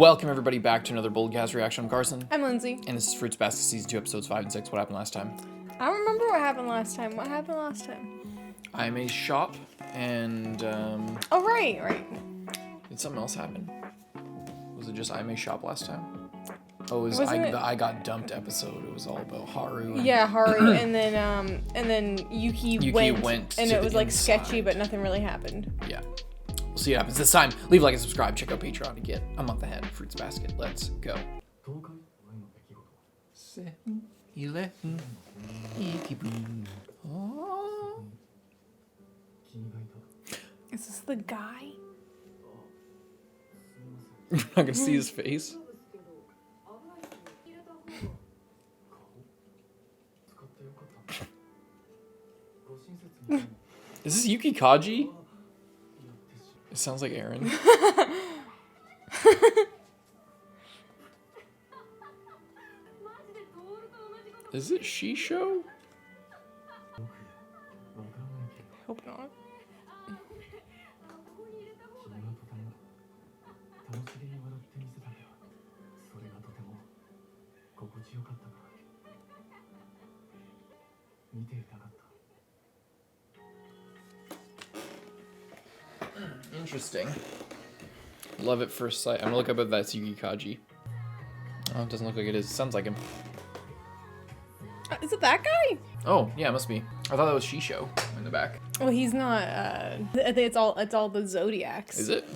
Welcome everybody back to another Boldcast reaction. I'm Carson. I'm Lindsay. And this is Fruits Basket Season 2, Episodes 5 and 6. What happened last time? I don't remember what happened last time. What happened last time? Ayame's shop and, Oh, right. Did something else happen? Was it just Ayame's shop last time? Oh, it was the I Got Dumped episode. It was all about Haru. And yeah, Haru, and then Yuki went and it was like sketchy, but nothing really happened. Yeah. We'll see what happens this time. Leave a like and subscribe. Check out Patreon to get a month ahead of Fruits Basket. Let's go. Is this the guy? You're not gonna see his face. Is this Yuki Kaji? It sounds like Aaron. Is it Shisho? Hope not. Interesting. Love at first sight. I'm gonna look up if that's Yuki Kaji. Oh, it doesn't look like it is. It sounds like him. Is it that guy? Oh, yeah, it must be. I thought that was Shisho in the back. Well, he's not. I think it's all the Zodiacs. Is it?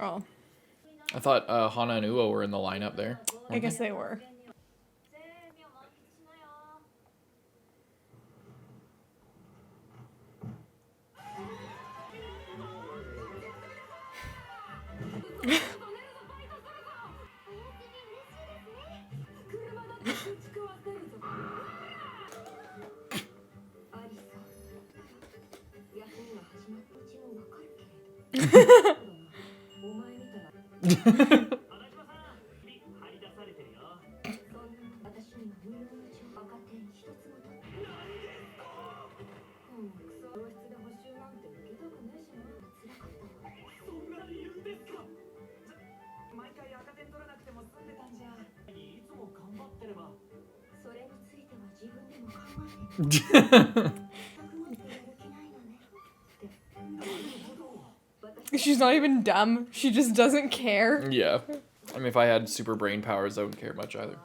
Oh. I thought Hana and Uo were in the lineup there. I guess they were. She's not even dumb. She just doesn't care. Yeah. I mean, if I had super brain powers, I wouldn't care much either.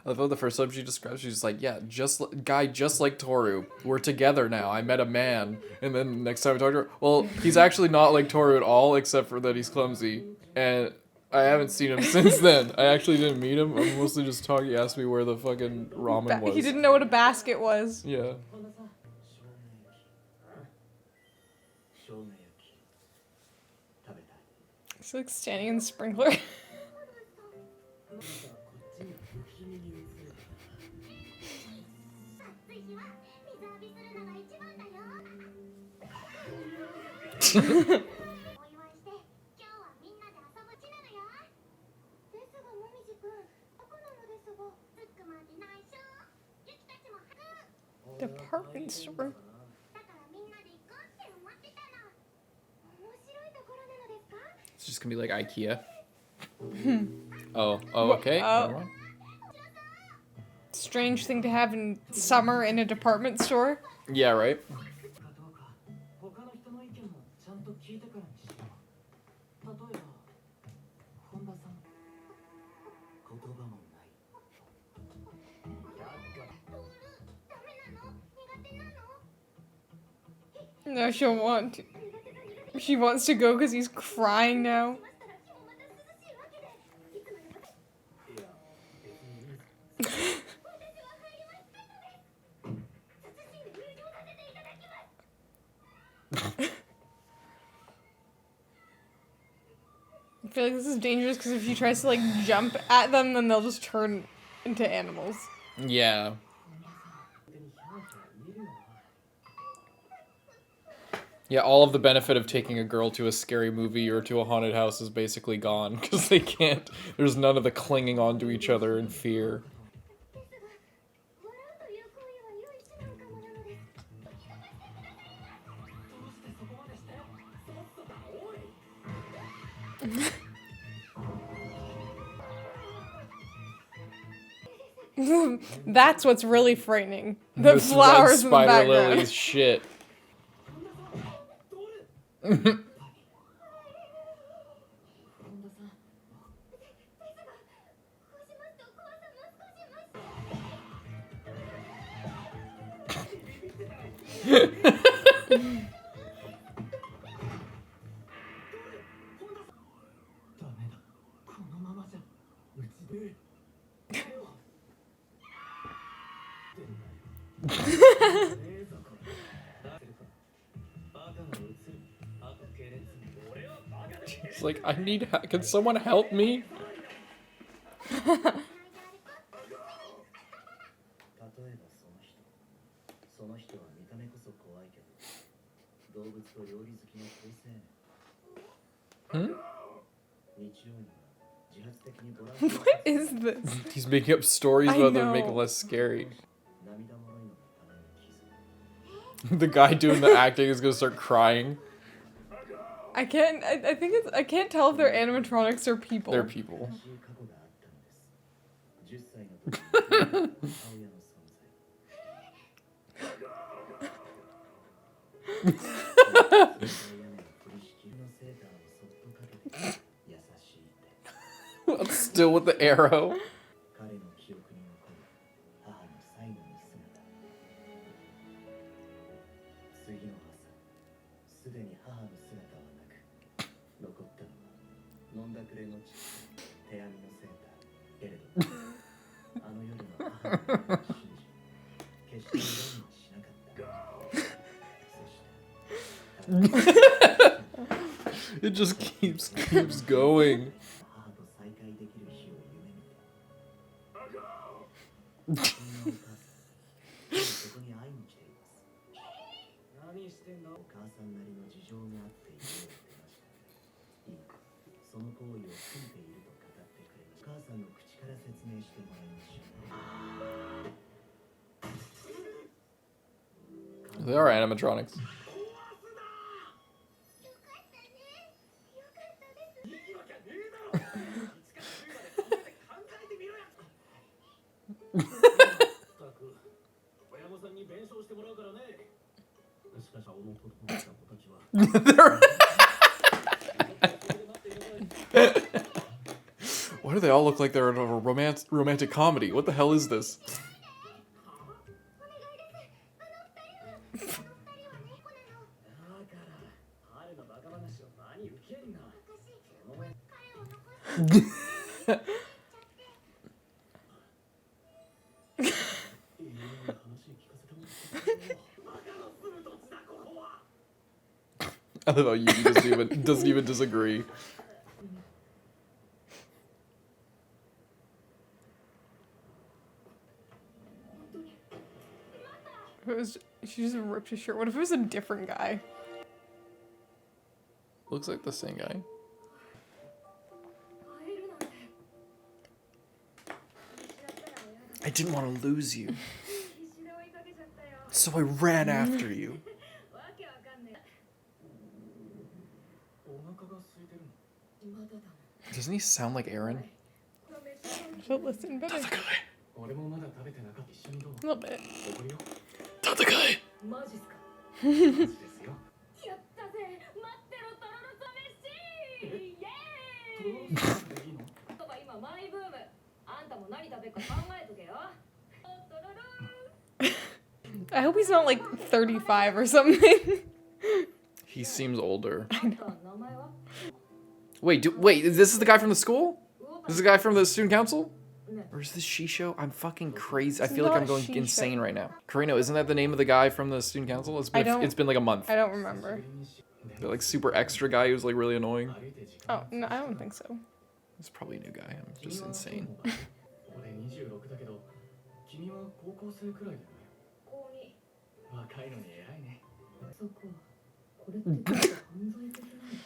I thought the first time she described, she's like, yeah, just like Tooru. We're together now. I met a man. And then next time I talk to her, well, he's actually not like Tooru at all, except for that he's clumsy. And I haven't seen him since then. I actually didn't meet him. I'm mostly just talking. He asked me where the fucking ramen was. He didn't know what a basket was. Yeah. It's like standing in the sprinkler. Department store. It's just gonna be like IKEA. Oh, okay. Oh. Strange thing to have in summer in a department store. Yeah, right. No, she'll want to. She wants to go because he's crying now. feel like this is dangerous because if she tries to like jump at them, then they'll just turn into animals. Yeah. Yeah, all of the benefit of taking a girl to a scary movie or to a haunted house is basically gone because they can't. There's none of the clinging on to each other in fear. That's what's really frightening. The flowers in the background. Spider lilies, shit. It's like, I need, can someone help me? What is this? He's making up stories about them to make it less scary. The guy doing the acting is gonna start crying. I can't tell if they're animatronics or people. They're people. Still with the arrow. It just keeps going. They are animatronics. Why do they all look like they're in a romantic comedy? What the hell is this? I love how Yuki doesn't even disagree. She just ripped his shirt. What if it was a different guy? Looks like the same guy. I didn't want to lose you, so I ran after you. Doesn't he sound like Aaron? She'll listen better. A little bit. Tatakai! I hope he's not like 35 or something. He seems older. I know. Wait, this is the guy from the school? This is the guy from the student council? Or is this Shisho? I'm fucking crazy. I feel like I'm going insane right now. Karino, isn't that the name of the guy from the student council? It's been like a month. I don't remember. The like super extra guy who's like really annoying. Oh, no, I don't think so. He's probably a new guy. I'm just insane.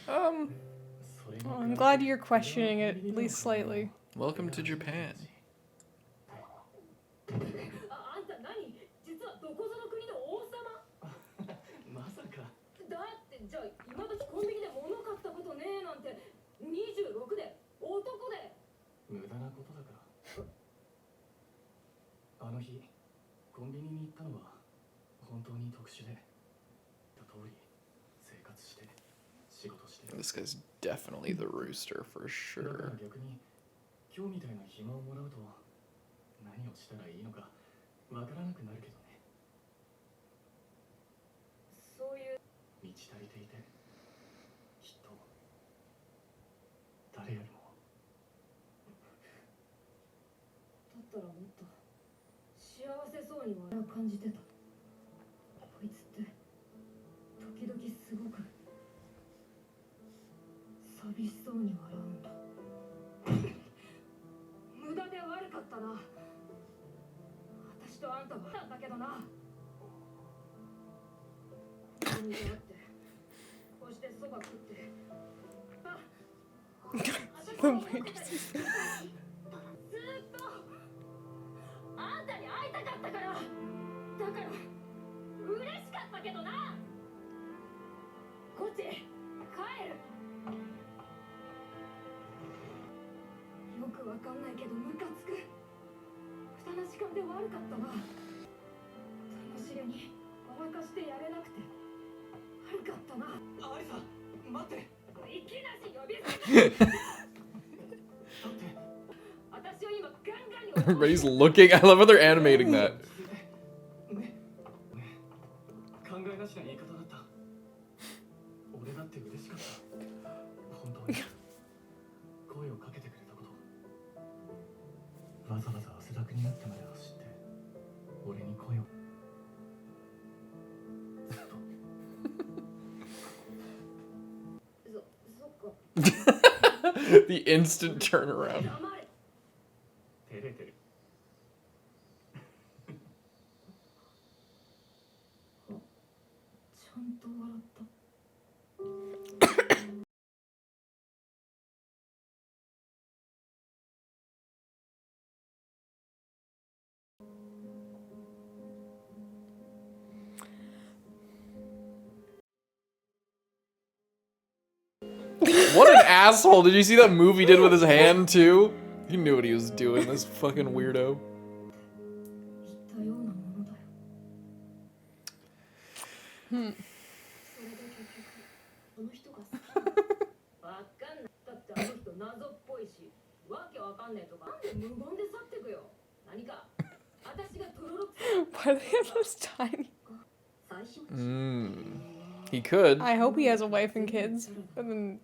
Well, I'm glad you're questioning it at least slightly. Welcome to Japan. This guy's definitely the rooster for sure. Everybody's looking. I love how they're animating that. The instant turnaround. What an asshole. Did you see that move he did with his hand too? He knew what he was doing, this fucking weirdo. Why do they have those tiny? He could. I hope he has a wife and kids. And then...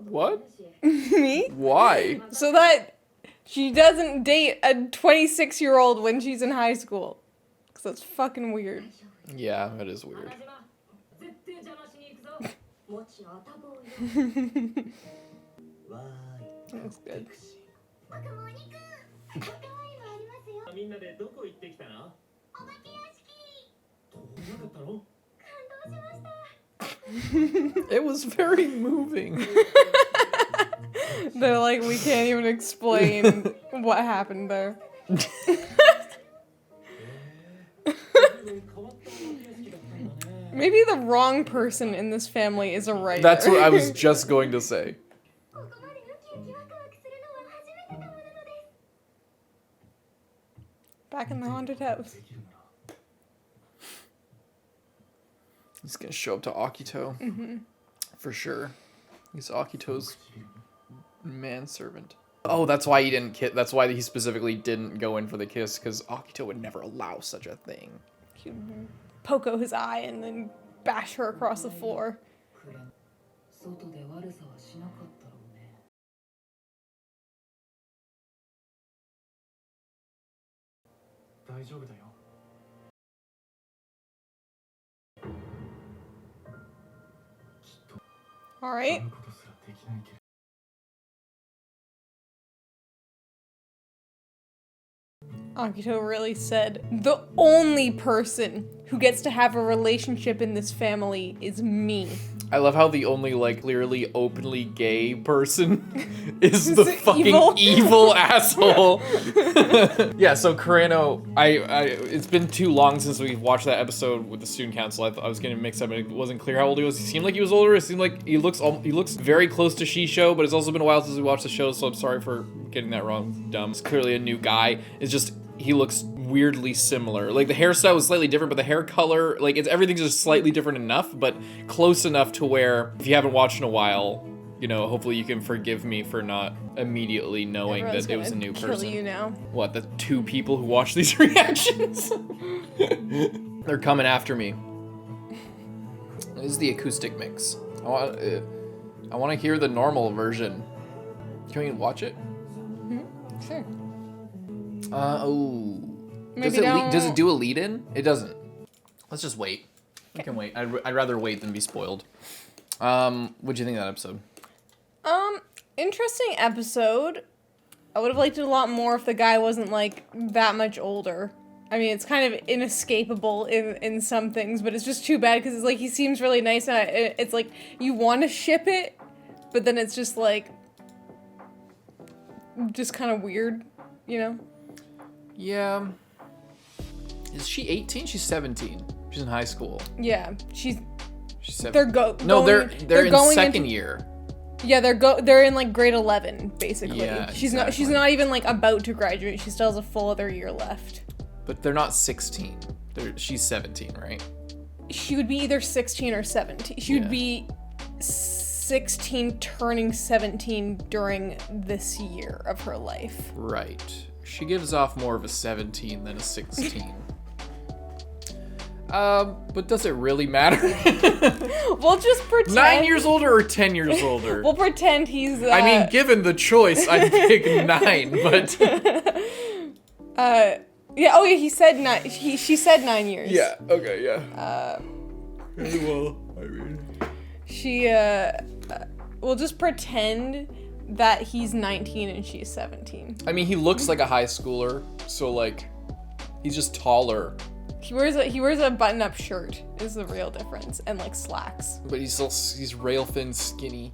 What? Me? Why? So that she doesn't date a 26-year-old when she's in high school. Because that's fucking weird. Yeah, that is weird. That's good. It was very moving. They're like, we can't even explain what happened there. Maybe the wrong person in this family is a writer. That's what I was just going to say. Back in the haunted house. He's gonna show up to Akito. Mm-hmm. For sure. He's Akito's manservant. Oh, that's why he didn't kiss. That's why he specifically didn't go in for the kiss, because Akito would never allow such a thing. He'd poke out his eye and then bash her across the floor. All right. Akito really said, the only person who gets to have a relationship in this family is me. I love how the only, like, clearly openly gay person is the fucking evil asshole. Yeah, so Kureno, it's been too long since we watched that episode with the student council. I was getting mixed up, and it wasn't clear how old he was. He seemed like he was older. It seemed like he looks very close to Shisho, but it's also been a while since we watched the show, so I'm sorry for getting that wrong. Dumb. It's clearly a new guy. It's just, he looks weirdly similar. Like, the hairstyle was slightly different, but the hair color, like, everything's just slightly different enough, but close enough to where, if you haven't watched in a while, you know, hopefully you can forgive me for not immediately knowing that it was a new person. Kill you now. What, the 2 people who watch these reactions? They're coming after me. This is the acoustic mix. I want to hear the normal version. Can we watch it? Mm-hmm. Sure. Does it do a lead in? It doesn't. Let's just wait. We can wait. I'd rather wait than be spoiled. What'd you think of that episode? Interesting episode. I would have liked it a lot more if the guy wasn't, like, that much older. I mean, it's kind of inescapable in some things, but it's just too bad because it's like he seems really nice and it's like you want to ship it, but then it's just like just kind of weird, you know? Yeah. Is she 18? She's 17. She's in high school. Yeah, she's 7. They're in going second year. Yeah, they're in like grade 11 basically. Yeah, she's exactly. not even like about to graduate. She still has a full other year left. But they're not 16. She's 17, right? She would be either 16 or 17. She would be 16 turning 17 during this year of her life. Right. She gives off more of a 17 than a 16. But does it really matter? We'll just pretend. 9 years older or 10 years older? We'll pretend he's. I mean, given the choice, I'd pick 9, but. Yeah. Oh, yeah. He said 9. She said 9 years. Yeah. Okay. Yeah. Well, I mean. She. We'll just pretend that he's 19 and she's 17. I mean, he looks like a high schooler, so like, he's just taller. He wears a button-up shirt is the real difference, and like slacks. But he's rail thin, skinny.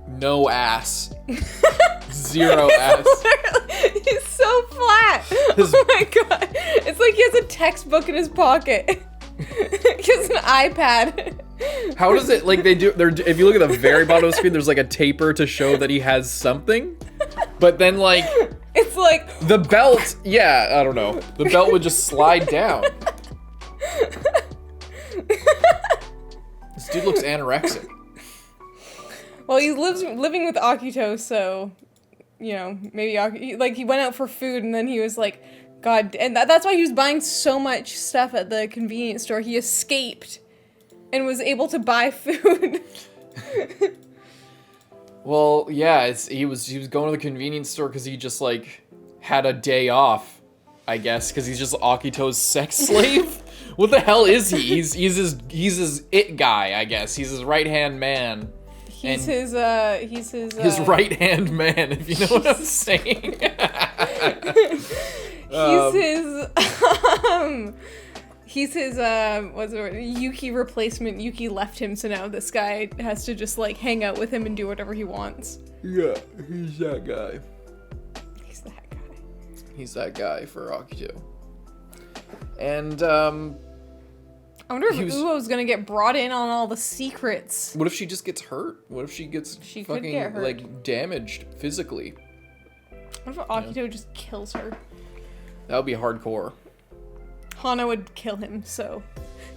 No ass. 0 ass. He's so flat. Oh my god. It's like he has a textbook in his pocket. He has an iPad. How does it, like, if you look at the very bottom of the screen, there's like a taper to show that he has something. But then, like, it's like the belt, yeah, I don't know. The belt would just slide down. This dude looks anorexic. Well, he's living with Akito, so, you know, maybe like he went out for food and then he was like, God, and that's why he was buying so much stuff at the convenience store. He escaped and was able to buy food. Well, yeah, he was going to the convenience store because he just like had a day off, I guess, because he's just Akito's sex slave. What the hell is he? He's his it guy, I guess. He's his right hand man. He's his right hand man, if you know what I'm saying. He's his what's the word? Yuki replacement. Yuki left him, so now this guy has to just like hang out with him and do whatever he wants. Yeah, he's that guy. He's that guy. He's that guy for Akito. And I wonder if Uo's gonna get brought in on all the secrets. What if she just gets hurt? What if she gets fucking like damaged physically? What if Akito just kills her? That would be hardcore. Hana would kill him, so,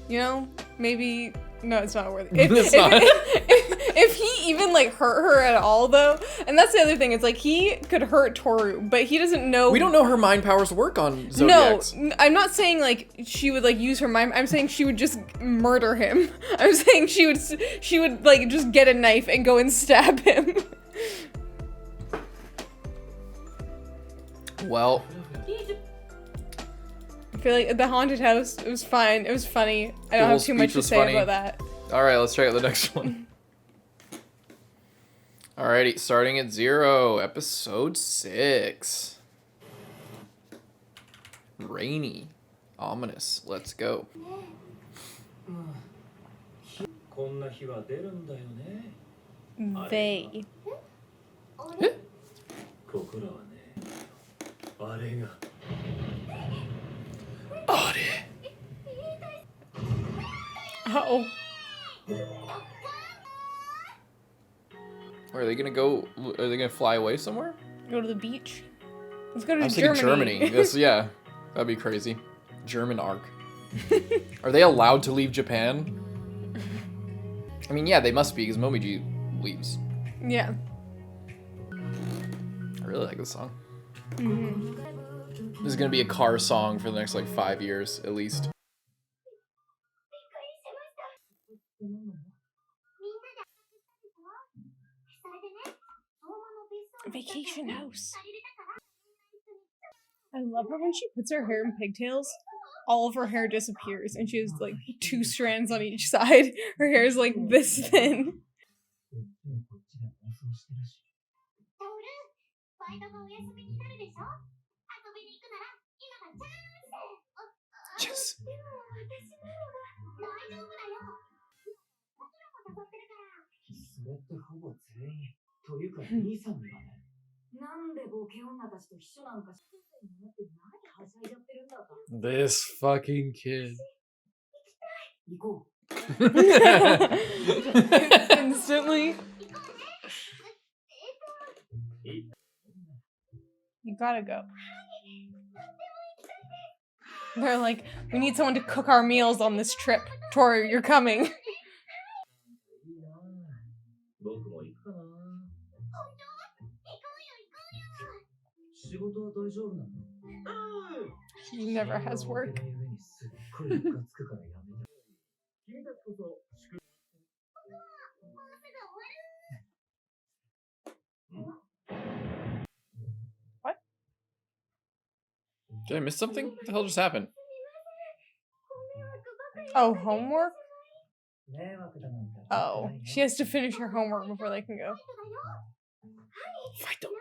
you know, maybe, no, it's not worth it. If he even, like, hurt her at all, though, and that's the other thing, it's like, he could hurt Tohru, but he doesn't know. We don't know her mind powers work on Zodiacs. No, I'm not saying, like, she would, like, use her mind, I'm saying she would just murder him. I'm saying she would, like, just get a knife and go and stab him. Well... I feel like the haunted house, it was fine. It was funny. I don't have too much to say about that. Alright, let's check out the next one. Alrighty, starting at 0, episode 6. Rainy. Ominous. Let's go. They. Uh-oh. Are they gonna go? Are they gonna fly away somewhere? Go to the beach. Let's go to I was thinking Germany. Yes, yeah, that'd be crazy. German arc. Are they allowed to leave Japan? I mean, yeah, they must be because Momiji leaves. Yeah. I really like this song. Mm-hmm. This is gonna be a car song for the next like 5 years at least. Vacation house. I love her when she puts her hair in pigtails. All of her hair disappears and she has like 2 strands on each side. Her hair is like this thin. Yes. This fucking kid. Instantly. You gotta go. They're like, we need someone to cook our meals on this trip. Toru, you're coming. He never has work. What? Did I miss something? What the hell just happened? Oh, homework? Oh, she has to finish her homework before they can go. Fight them.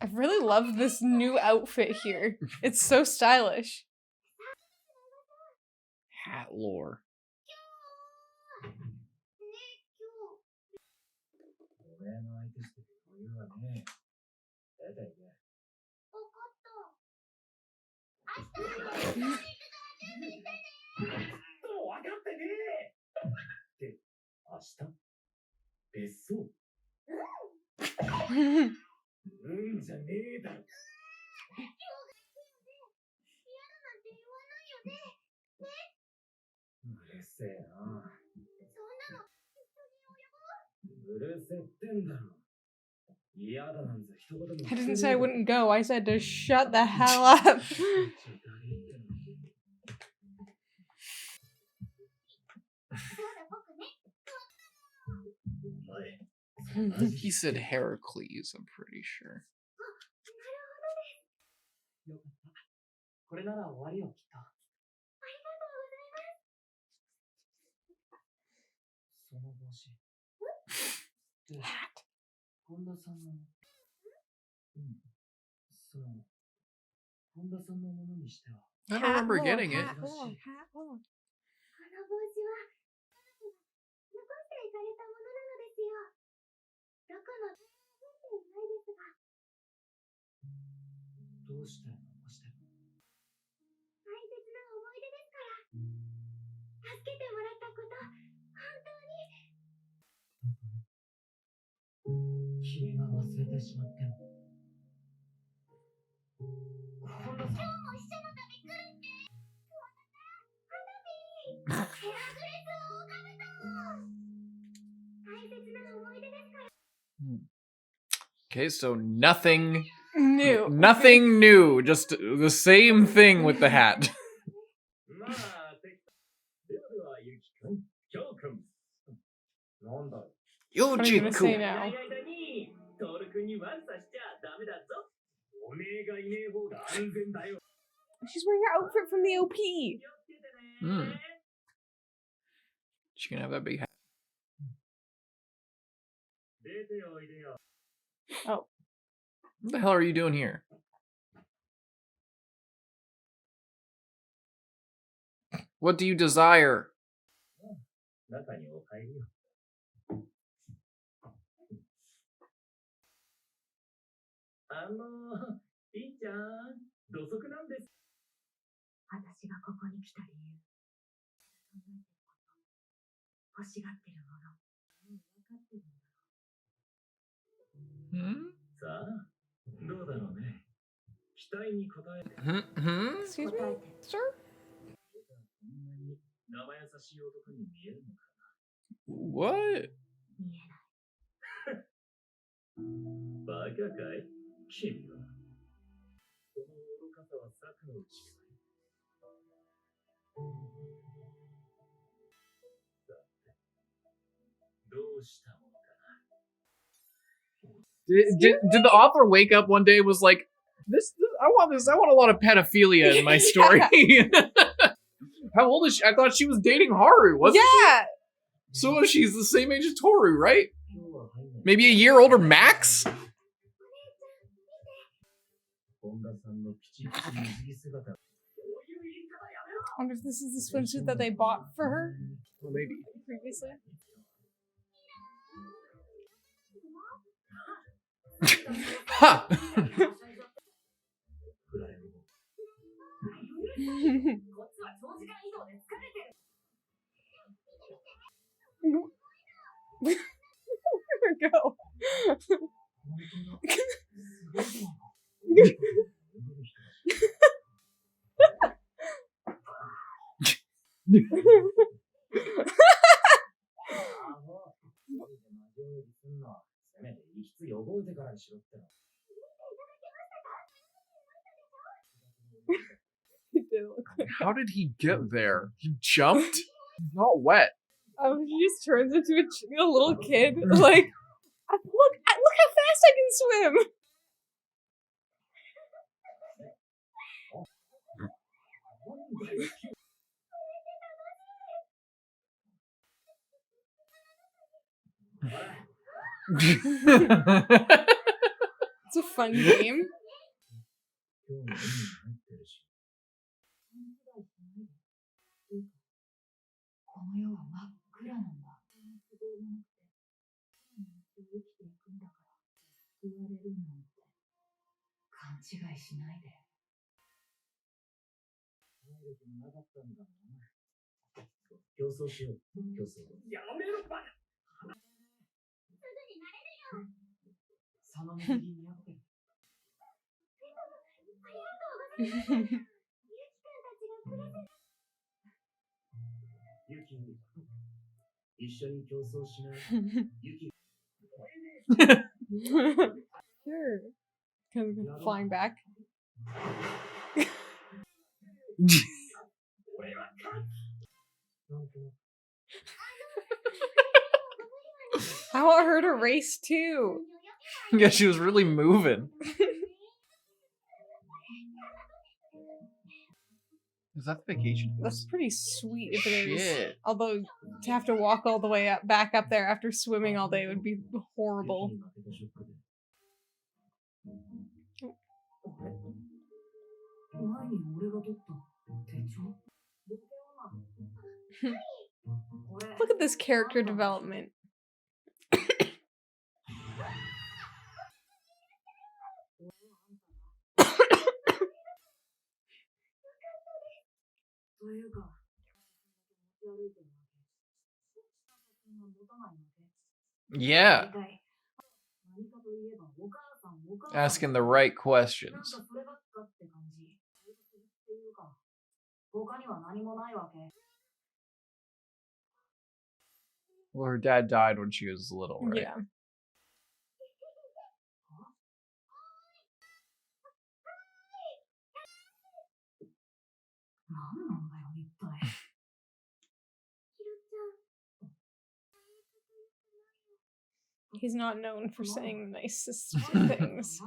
I really love this new outfit here. It's so stylish. Hat lore. I didn't say I wouldn't go. I said to shut the hell up. He said Heracles, I'm pretty sure. Hat. I don't remember getting it. Okay, so nothing New. Nothing new, just the same thing with the hat. What are you gonna say now? She's wearing her outfit from the OP. She can have that big hat. Oh. What the hell are you doing here? What do you desire? Excuse me, sir? What? Did the author wake up one day and was like, this I want a lot of pedophilia in my story. How old is she? I thought she was dating Haru, wasn't Yeah. she? So she's the same age as Tohru, right? Maybe a year older max? I wonder if this is the swimsuit that they bought for her. Well, maybe. Previously. Ha! Where'd it go? How did he get there? He jumped? He's not wet. He just turns into a little kid. Like, look how fast I can swim. It's a fun game. Sure. Kind of flying back. I want her to race too. Yeah, she was really moving. Is that the vacation? That's pretty sweet if it is. Shit. Although to have to walk all the way back up there after swimming all day would be horrible. Look at this character development. Yeah. Asking the right questions. Well, her dad died when she was little, right? Yeah. He's not known for saying the nicest things.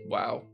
Wow.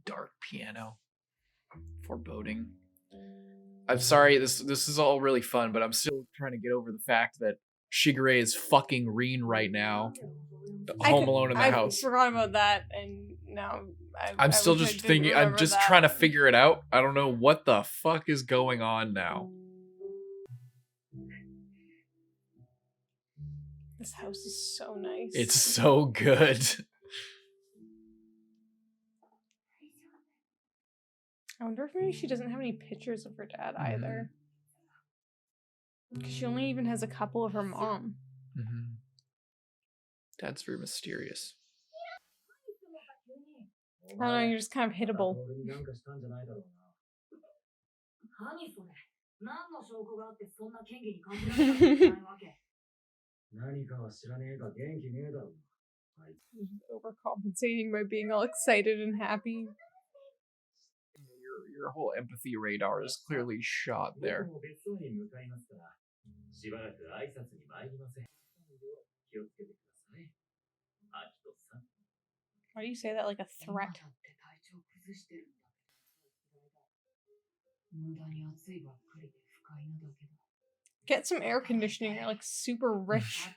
Dark piano. Foreboding. I'm sorry, this is all really fun, but I'm still trying to get over the fact that Shigure is fucking Reen right now. Home Alone in the House. I forgot about that, and now I'm still just thinking. I'm just trying to figure it out. I don't know what the fuck is going on now. This house is so nice. It's so good. I wonder if maybe she doesn't have any pictures of her dad either. Because she only even has a couple of her mom. Mm-hmm. Dad's very mysterious. I don't know, you're just kind of hittable. Overcompensating by being all excited and happy. Your whole empathy radar is clearly shot there. Why do you say that like a threat? Get some air conditioning, you're like super rich.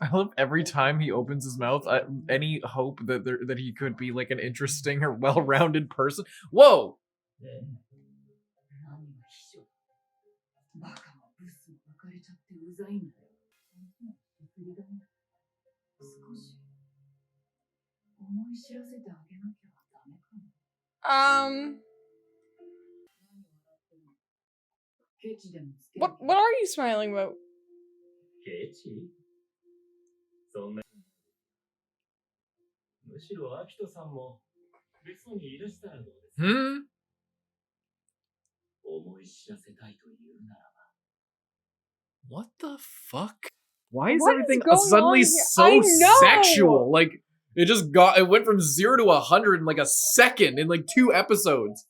I love every time he opens his mouth, any hope that he could be like an interesting or well-rounded person. Whoa! What are you smiling about? What the fuck? Why is What everything is going suddenly on so here? sexual? Like it went from 0 to 100 in like a second in like 2 episodes.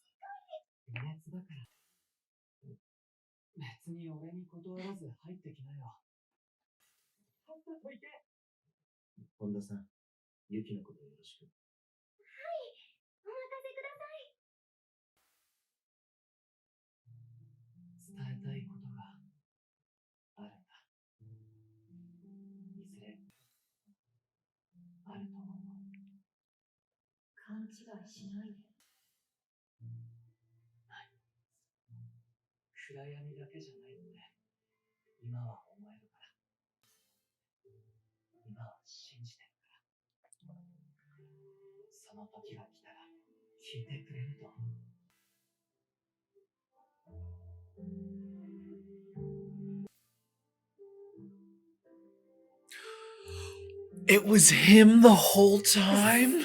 It was him the whole time?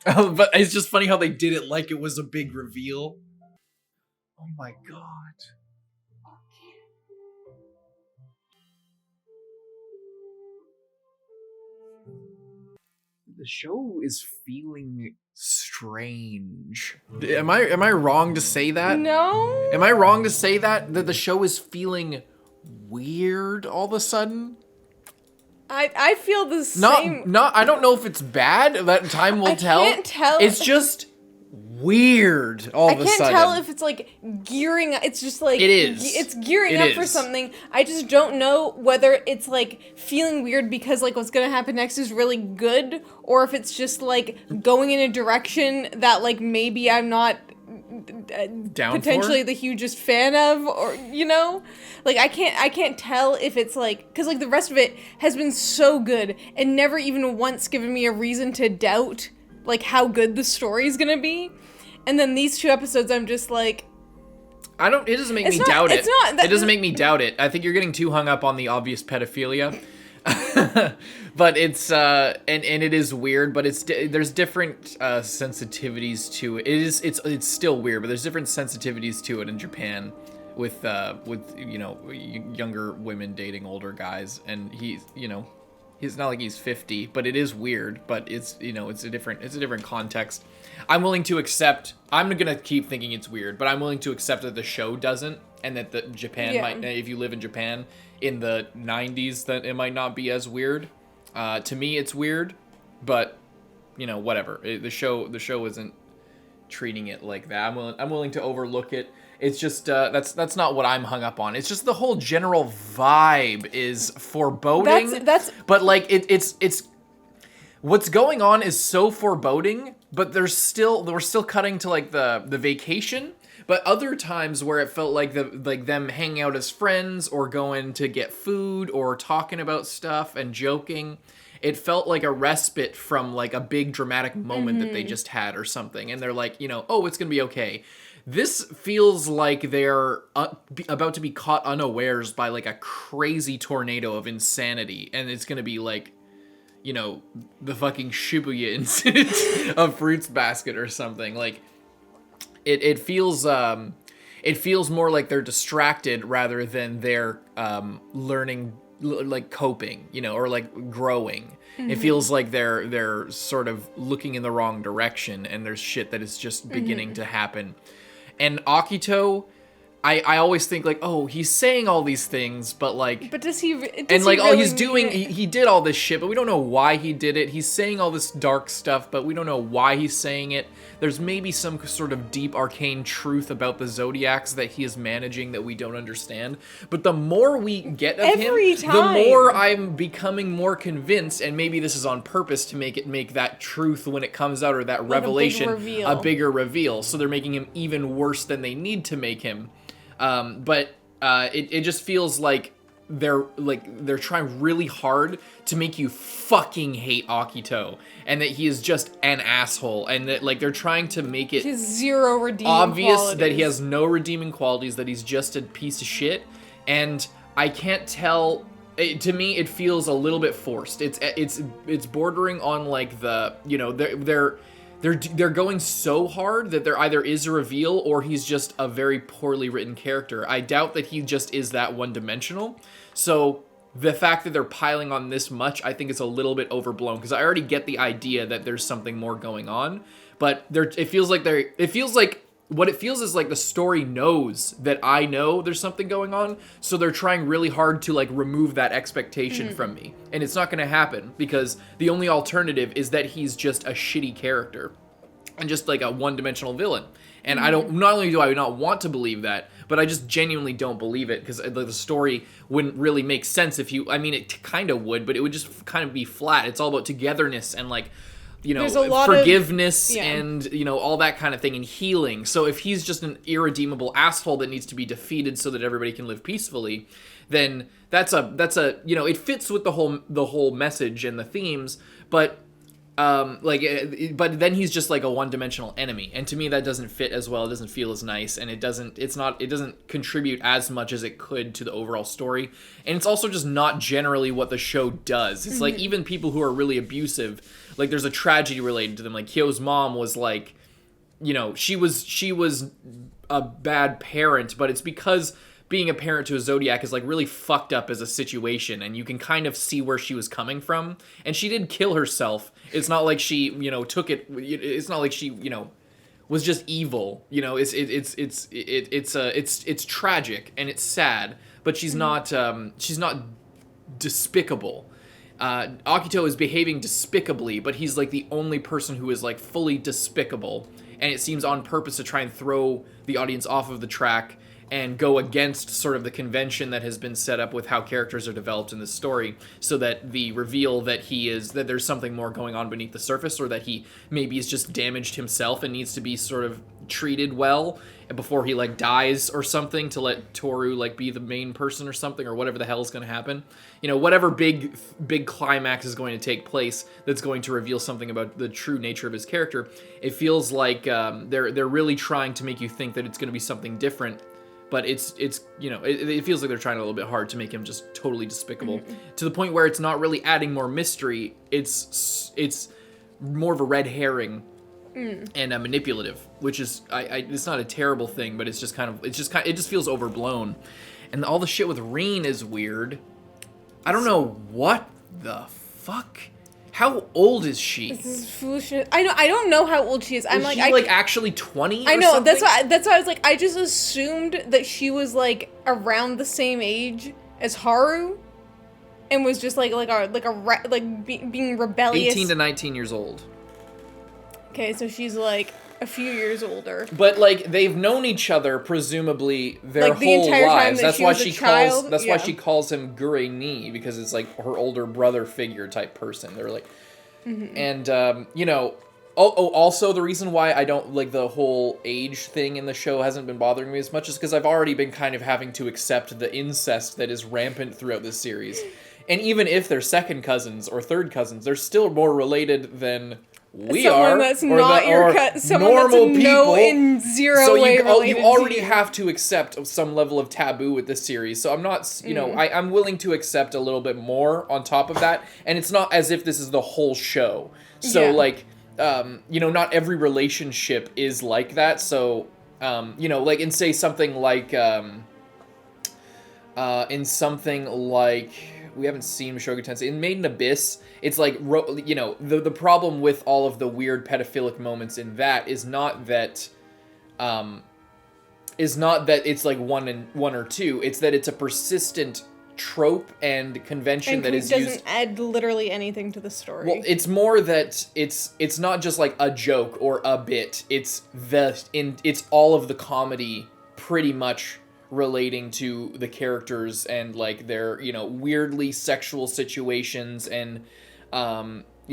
Oh, but it's just funny how they did it like it was a big reveal. Oh my god. The show is feeling strange. Am I wrong to say that? No. Am I wrong to say that the show is feeling weird all of a sudden? I feel the same. I don't know if it's bad. That time will tell. I can't tell. It's just weird all of a sudden. I can't tell if it's like gearing up. It's just like it is. It's gearing up for something. I just don't know whether it's like feeling weird because like what's gonna happen next is really good, or if it's just like going in a direction that like maybe I'm not down potentially for? The hugest fan of, or you know, like I can't tell if it's like, because like the rest of it has been so good and never even once given me a reason to doubt like how good the story's gonna be. And then these 2 episodes, I'm just like, it doesn't make me doubt it. It doesn't make me doubt it. I think you're getting too hung up on the obvious pedophilia. But it's and it is weird, but there's different sensitivities to it. It's still weird, but there's different sensitivities to it in Japan with you know, younger women dating older guys, and he's not like he's 50, but it is weird, but it's, you know, it's a different context. I'm willing to accept, I'm gonna keep thinking it's weird, but I'm willing to accept that the show doesn't, and that the Japan might, if you live in Japan in the 90s, that it might not be as weird. To me, it's weird, but, you know, whatever. The show isn't treating it like that. I'm willing to overlook it. It's just that's not what I'm hung up on. It's just the whole general vibe is foreboding. But like it's what's going on is so foreboding. But we're still cutting to like the vacation. But other times where it felt like them hanging out as friends or going to get food or talking about stuff and joking, it felt like a respite from like a big dramatic moment that they just had or something. And they're like, you know, oh, it's gonna be okay. This feels like they're about to be caught unawares by like a crazy tornado of insanity, and it's gonna be like, you know, the fucking Shibuya incident of Fruits Basket or something. Like, it feels more like they're distracted rather than they're learning, like coping, you know, or like growing. It feels like they're sort of looking in the wrong direction, and there's shit that is just beginning to happen. And Akito, I always think like, oh, he's saying all these things, but like, does he? And like, oh, he's doing, he did all this shit, but we don't know why he did it. He's saying all this dark stuff, but we don't know why he's saying it. There's maybe some sort of deep arcane truth about the zodiacs that he is managing that we don't understand. But the more we get of him, the more I'm becoming more convinced, and maybe this is on purpose to make that truth when it comes out, or that like revelation a bigger reveal. So they're making him even worse than they need to make him. But it just feels like they're trying really hard to make you fucking hate Akito, and that he is just an asshole, and that like they're trying to make it zero redeeming obvious qualities. That he has no redeeming qualities, that he's just a piece of shit. And I can't tell. To me, it feels a little bit forced. It's bordering on like the, you know, they're going so hard that there either is a reveal or he's just a very poorly written character. I doubt that he just is that one-dimensional. So the fact that they're piling on this much, I think is a little bit overblown, because I already get the idea that there's something more going on. But it feels like what it feels is like the story knows that I know there's something going on, so they're trying really hard to like remove that expectation from me. And it's not going to happen, because the only alternative is that he's just a shitty character and just like a one-dimensional villain. And not only do I not want to believe that, but I just genuinely don't believe it, because the story wouldn't really make sense if you, I mean, it kind of would, but it would just kind of be flat. It's all about togetherness and like, you know, forgiveness and, you know, all that kind of thing, and healing. So if he's just an irredeemable asshole that needs to be defeated so that everybody can live peacefully, then that's a, you know, it fits with the whole message and the themes, but but then he's just like a one-dimensional enemy, and to me that doesn't fit as well. It doesn't feel as nice, and it doesn't contribute as much as it could to the overall story, and it's also just not generally what the show does. It's like even people who are really abusive, like there's a tragedy related to them. Like Kyo's mom was like, she was a bad parent, but it's because being a parent to a Zodiac is like really fucked up as a situation, and you can kind of see where she was coming from. And she did kill herself. It's not like she, took it. It's not like she, was just evil. It's tragic and it's sad, but she's not despicable. Akito is behaving despicably, but he's like the only person who is like fully despicable, and it seems on purpose to try and throw the audience off of the track and go against sort of the convention that has been set up with how characters are developed in this story, so that the reveal that that there's something more going on beneath the surface, or that he maybe is just damaged himself and needs to be sort of treated well before he like dies or something, to let Tohru like be the main person or something, or whatever the hell is going to happen. Whatever big climax is going to take place that's going to reveal something about the true nature of his character. It feels like they're really trying to make you think that it's going to be something different. But it feels like they're trying a little bit hard to make him just totally despicable, to the point where it's not really adding more mystery. It's more of a red herring and a manipulative, which is it's not a terrible thing, but it just feels overblown. And all the shit with Rin is weird. I don't know what the fuck. How old is she? This is foolishness. I don't know how old she is. Is she actually 20? I know. Something? That's why I was like, I just assumed that she was like around the same age as Haru, and was just being rebellious. 18 to 19 years old. Okay, so she's like a few years older. But like they've known each other presumably their like, the whole entire lives. Time That's why she calls. child. That's why she calls him Gure Ni, because it's like her older brother figure type person. They're like, and also the reason why I don't like the whole age thing in the show hasn't been bothering me as much is because I've already been kind of having to accept the incest that is rampant throughout this series, and even if they're second cousins or third cousins, they're still more related than someone that's not your someone normal that's people. No in zero way related you already to you. have to accept some level of taboo with this series. So I'm not, I'm willing to accept a little bit more on top of that. And it's not as if this is the whole show. So not every relationship is like that. So, like in say something like, we haven't seen Mushoku Tensei. In Made in Abyss, it's like, the problem with all of the weird pedophilic moments in that is not that it's like one or two. It's that it's a persistent trope and convention that is used. Doesn't add literally anything to the story. Well, it's more that it's not just like a joke or a bit. It's all of the comedy pretty much relating to the characters and like their weirdly sexual situations and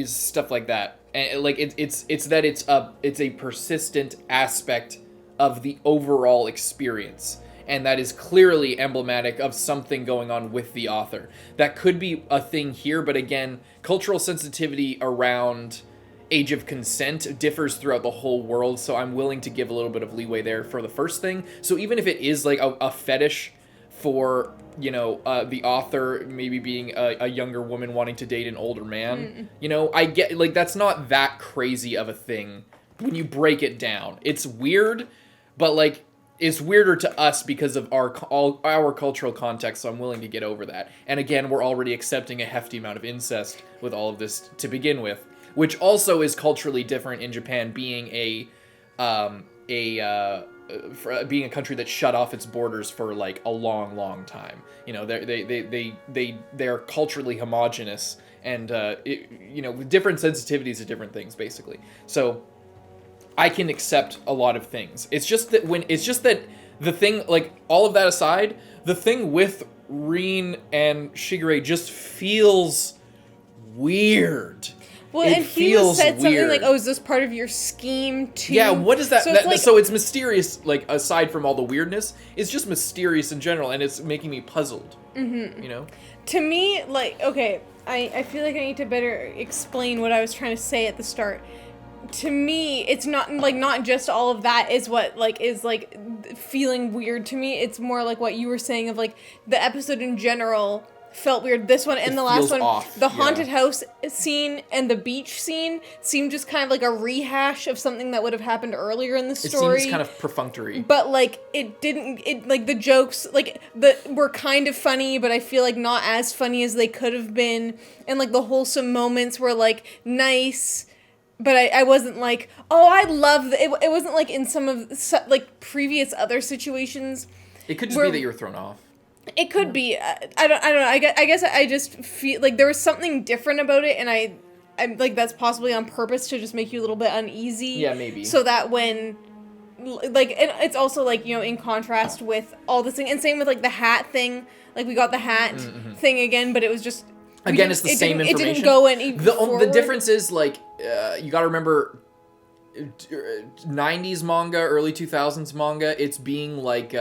stuff like that, and like it's a persistent aspect of the overall experience, and that is clearly emblematic of something going on with the author. That could be a thing here, but again, cultural sensitivity around age of consent differs throughout the whole world, so I'm willing to give a little bit of leeway there for the first thing. So even if it is like a fetish for the author maybe being a younger woman wanting to date an older man, I get, like, that's not that crazy of a thing when you break it down. It's weird, but like it's weirder to us because of our cultural context, so I'm willing to get over that. And again, we're already accepting a hefty amount of incest with all of this to begin with, which also is culturally different in Japan, being being a country that shut off its borders for like a long time. They're culturally homogenous, and different sensitivities to different things basically. So I can accept a lot of things. It's just that the thing, like, all of that aside, the thing with Rin and Shigure just feels weird. Well, and he was said something like, "Oh, is this part of your scheme too?" Yeah, what is that? So it's, like, so it's mysterious. Like aside from all the weirdness, it's just mysterious in general, and it's making me puzzled. Mm-hmm. You know. To me, like, okay, I feel like I need to better explain what I was trying to say at the start. To me, it's not just all of that is what is feeling weird to me. It's more like what you were saying of like the episode in general felt weird. This one and the last one, the haunted house scene and the beach scene seemed just kind of like a rehash of something that would have happened earlier in the story. It seems kind of perfunctory. But like the jokes were kind of funny, but I feel like not as funny as they could have been. And like the wholesome moments were like nice. But I wasn't like, oh, I love it. It wasn't like in some of previous other situations. It could just be that you were thrown off. It could be. I don't know. I guess I just feel like there was something different about it, and I'm like that's possibly on purpose to just make you a little bit uneasy. Yeah, maybe. So that when, like, and it's also like, you know, in contrast with all this thing, and same with like the hat thing. Like we got the hat thing again, but it was just again, it's the same information. It didn't go any the difference is like you got to remember. 90s manga, early 2000s manga. It's being like.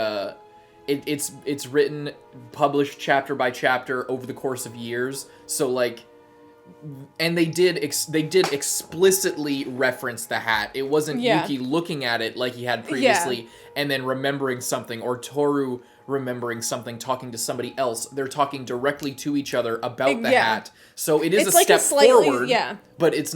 It's written, published chapter by chapter over the course of years. So like, and they did explicitly reference the hat. It wasn't Yuki looking at it like he had previously and then remembering something, or Tohru remembering something, talking to somebody else. They're talking directly to each other about the hat. So it is it's a like step forward, but it's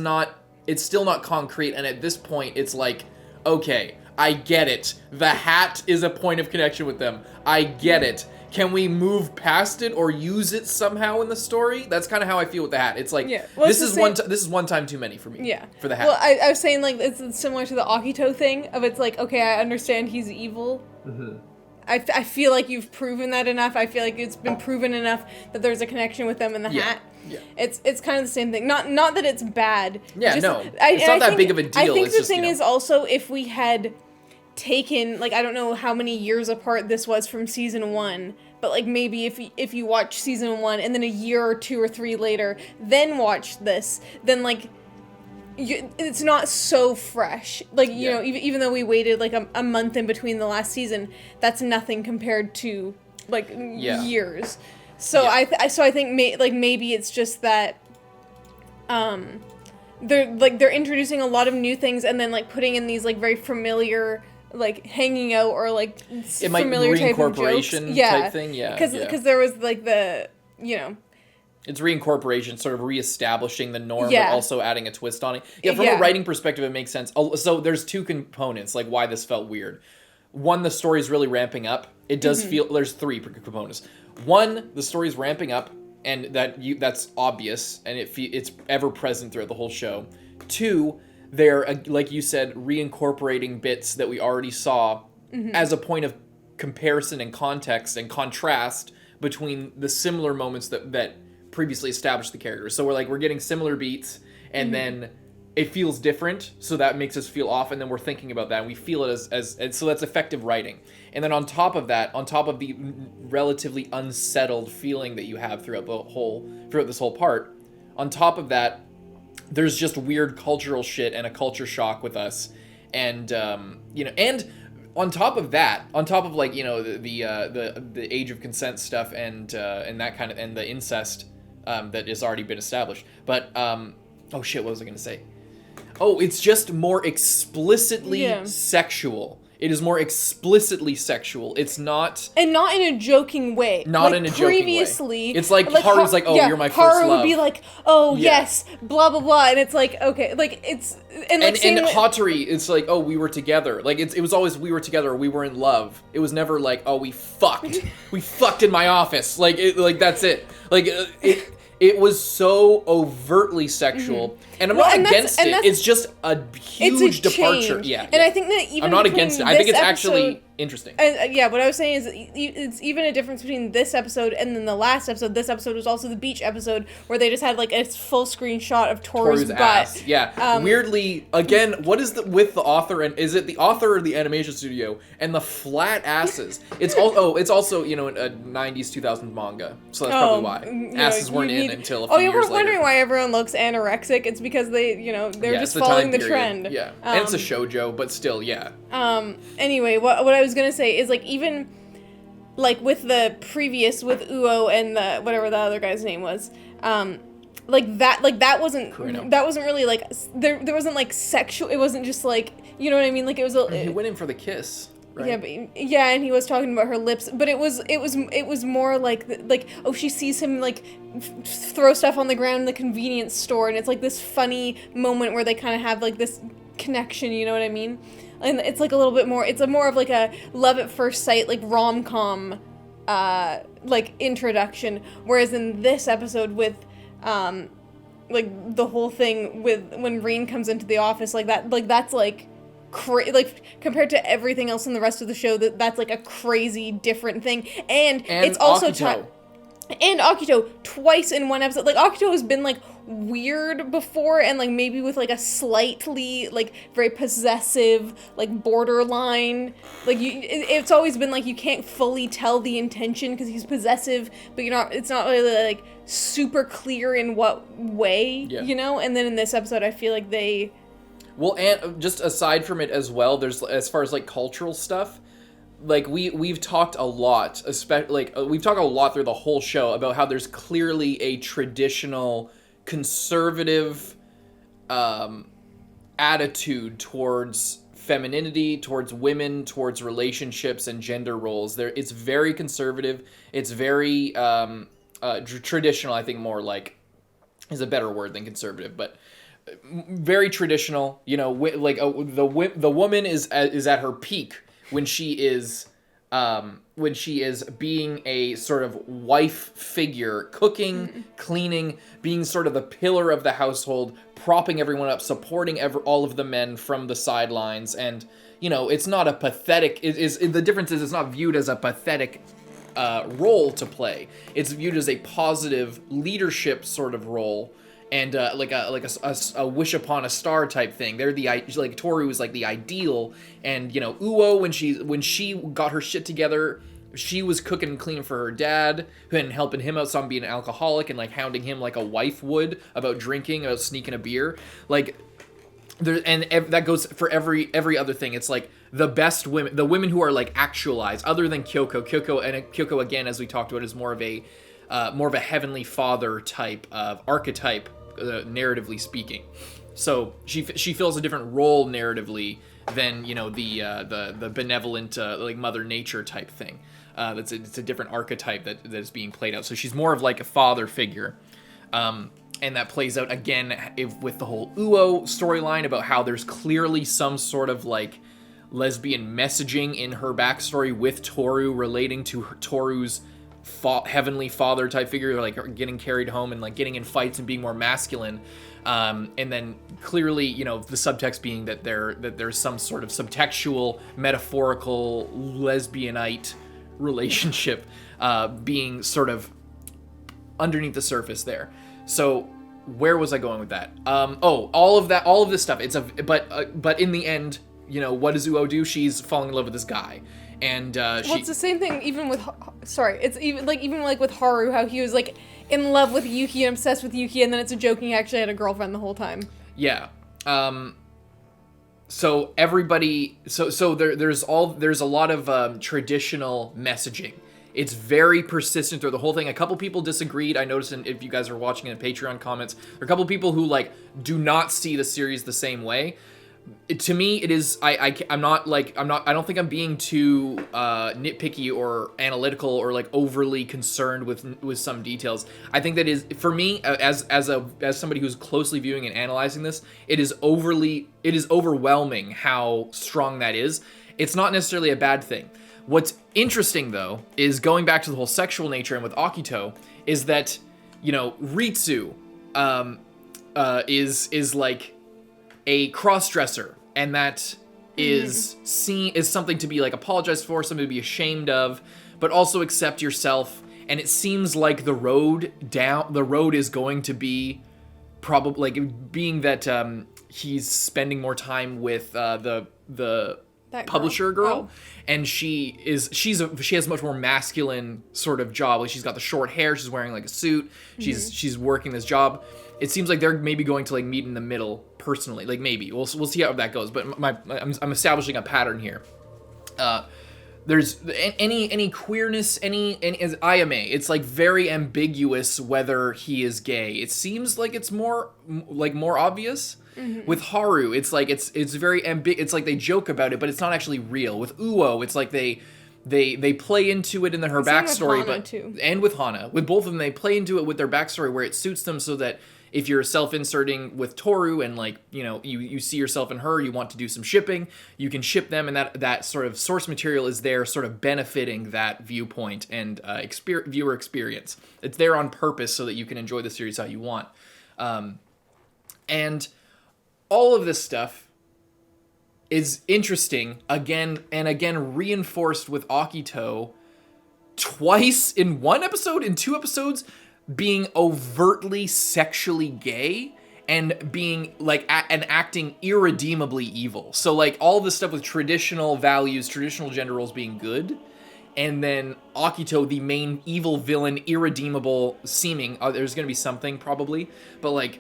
still not concrete. And at this point, it's like, okay, I get it. The hat is a point of connection with them. I get it. Can we move past it or use it somehow in the story? That's kind of how I feel with the hat. It's like this is one time too many for me. Yeah. For the hat. Well, I was saying like it's similar to the Akito thing of it's like, okay, I understand he's evil. Mm-hmm. I feel like you've proven that enough. I feel like it's been proven enough that there's a connection with them in the hat. Yeah. It's kind of the same thing. Not that it's bad. Yeah, it's not that big of a deal. I think the thing is also if we had taken, like, I don't know how many years apart this was from season 1, but like maybe if you watch season 1 and then a year or 2 or 3 later then watch this, then like it's not so fresh. Like, you know, even though we waited like a month in between the last season, that's nothing compared to like years. So I think maybe it's just that they're introducing a lot of new things and then like putting in these like very familiar like hanging out or like it might familiar reincorporation type thing, because there was like the, you know, it's reincorporation, sort of reestablishing the norm, but also adding a twist on it. Yeah, from a writing perspective, it makes sense. So there's 2 components, like why this felt weird. One, the story's really ramping up. It does feel there's 3 components. One, the story's ramping up, and that's obvious, and it's ever present throughout the whole show. 2, they're, like you said, reincorporating bits that we already saw as a point of comparison and context and contrast between the similar moments that previously established the characters. So we're getting similar beats, and then it feels different, so that makes us feel off, and then we're thinking about that, and we feel it as so that's effective writing. And then on top of the relatively unsettled feeling that you have throughout this whole part, on top of that, there's just weird cultural shit and a culture shock with us, and you know, and on top of like, you know, the age of consent stuff and that kind of, and the incest that has already been established. But oh shit, what was I gonna say? Oh, it's just more explicitly sexual. It is more explicitly sexual. It's not... And not in a joking way. Not like in a joking way. It's like Haru's like, oh, you're my first love. Haru would be like, oh, yes, blah, blah, blah. And it's like, okay, like, it's... And Hatori, it's like, oh, we were together. Like, it was always we were together, or we were in love. It was never like, oh, we fucked. We fucked in my office. Like, that's it. Like, it was so overtly sexual. And I'm not against it. It's just a huge departure. Yeah. And I think that even I'm not against it. I think it's actually interesting. Yeah, what I was saying is it's even a difference between this episode and then the last episode. This episode was also the beach episode where they just had like a full screen shot of Toru's butt. Ass. Yeah. Weirdly, again, what is with the author, and is it the author or the animation studio and the flat asses? It's also a 90s 2000s manga, so that's probably why asses weren't in until a few years later. Oh, you're wondering why everyone looks anorexic? It's because they're just following the trend. Yeah, and it's a shoujo, but still, yeah. Anyway, what I was gonna say is, like, even like with the previous, with Uo and the whatever the other guy's name was, that wasn't really like there wasn't like sexual. It wasn't just like, you know what I mean, like it was he went in for the kiss. Right. Yeah, and he was talking about her lips, but it was more like oh, she sees him like throw stuff on the ground in the convenience store, and it's like this funny moment where they kind of have like this connection, you know what I mean? And it's like a little bit more, it's more of like a love at first sight, like rom-com like introduction, whereas in this episode with like the whole thing with when Rain comes into the office, like that's like like compared to everything else in the rest of the show, that's like a crazy different thing, and it's also and Akito twice in one episode. Like, Akito has been like weird before, and like maybe with like a slightly like very possessive, like borderline, like it's always been like you can't fully tell the intention because he's possessive, but it's not really like super clear in what way, you know? And then in this episode I feel like they... Well, and just aside from it as well, there's, as far as like cultural stuff, like we've talked a lot, especially we've talked a lot through the whole show about how there's clearly a traditional conservative attitude towards femininity, towards women, towards relationships and gender roles. It's very conservative. It's very traditional. I think more like is a better word than conservative, but very traditional. You know, like the woman is at her peak when she is being a sort of wife figure, cooking, cleaning, being sort of the pillar of the household, propping everyone up, supporting all of the men from the sidelines. And, you know, it's not a pathetic, the difference is it's not viewed as a pathetic role to play. It's viewed as a positive leadership sort of role. And like a wish upon a star type thing. They're like Tohru is like the ideal, and you know Uo when she got her shit together, she was cooking and cleaning for her dad and helping him out some being an alcoholic and like hounding him like a wife would about drinking, about sneaking a beer. Like there, and that goes for every other thing. It's like the best women, the women who are like actualized, other than Kyoko. Kyoko again, as we talked about, is more of a heavenly father type of archetype. Narratively speaking, so she fills a different role narratively than, you know, the benevolent like Mother Nature type thing. It's a different archetype that is being played out. So she's more of like a father figure, and that plays out again with the whole Uo storyline about how there's clearly some sort of like lesbian messaging in her backstory with Tohru relating to Tohru's heavenly father type figure, like getting carried home and like getting in fights and being more masculine, and then clearly, you know, the subtext being that there's some sort of subtextual metaphorical lesbianite relationship being sort of underneath the surface there. So where was I going with that? All of this stuff. But in the end, you know, what does Uo do? She's falling in love with this guy. And it's the same thing even with it's even like with Haru, how he was like in love with Yuki and obsessed with Yuki, and then it's a joking he actually had a girlfriend the whole time. Yeah. So everybody, there's a lot of traditional messaging. It's very persistent through the whole thing. A couple people disagreed. I noticed if you guys are watching in the Patreon comments, there are a couple people who like do not see the series the same way. To me, it is. I don't think I'm being too nitpicky or analytical or like overly concerned with some details. I think that is, for me, as somebody who's closely viewing and analyzing this, it is overwhelming how strong that is. It's not necessarily a bad thing. What's interesting though is going back to the whole sexual nature, and with Akito, is that, you know, Ritsu is like a cross-dresser, and that is something to be like apologized for, something to be ashamed of, but also accept yourself. And it seems like the road is going to be probably like being that he's spending more time with the publisher girl. And she has much more masculine sort of job. Like she's got the short hair, she's wearing like a suit, she's working this job. It seems like they're maybe going to like meet in the middle personally. Like maybe we'll see how that goes. But I'm establishing a pattern here. There's any queerness, any as Ayame, it's like very ambiguous whether he is gay. It seems like it's more obvious. With Haru, it's like it's very it's like they joke about it, but it's not actually real. With Uo, it's like they play into it in her backstory, and with Hana, with both of them, they play into it with their backstory where it suits them so that if you're self-inserting with Tohru and like, you know, you see yourself in her, you want to do some shipping, you can ship them, and that sort of source material is there sort of benefiting that viewpoint and viewer experience. It's there on purpose so that you can enjoy the series how you want. And all of this stuff is interesting, again and again reinforced with Akito twice in one episode, in 2 episodes, being overtly sexually gay and being like and acting irredeemably evil. So like all this stuff with traditional values, traditional gender roles being good, and then Akito, the main evil villain, irredeemable seeming. There's gonna be something probably, but like,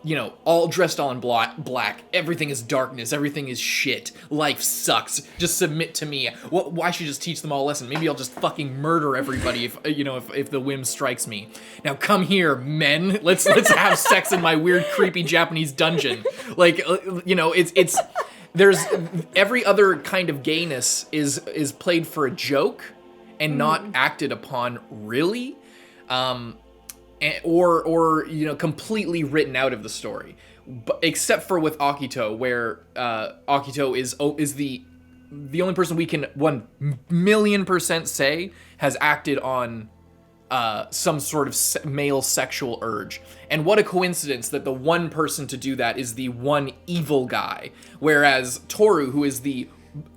you know, all dressed all in black. Everything is darkness. Everything is shit. Life sucks. Just submit to me. Why should I just teach them all a lesson? Maybe I'll just fucking murder everybody if the whim strikes me. Now come here, men. Let's have sex in my weird, creepy Japanese dungeon. Like, you know, it's there's every other kind of gayness is played for a joke and not acted upon really. Or you know, completely written out of the story, but except for with Akito, where Akito is the only person we can 1,000,000% say has acted on some sort of male sexual urge. And what a coincidence that the one person to do that is the one evil guy, whereas Tohru, who is the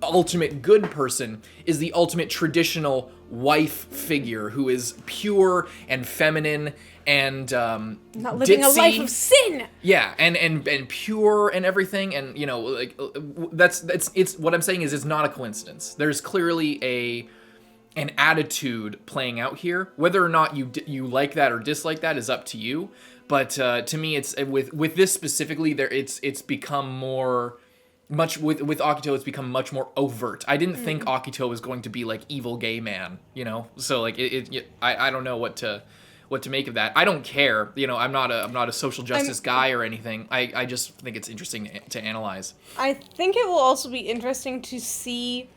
ultimate good person, is the ultimate traditional wife figure who is pure and feminine and not living ditzy. A life of sin. Yeah, and pure and everything, and you know, like that's what I'm saying is it's not a coincidence. There's clearly an attitude playing out here. Whether or not you like that or dislike that is up to you. But to me, it's with this specifically, it's become more. Much with Akito, it's become much more overt. I didn't think Akito was going to be like evil gay man, you know. So like I don't know what to make of that. I don't care, you know. I'm not a social justice guy or anything. I just think it's interesting to analyze. I think it will also be interesting to see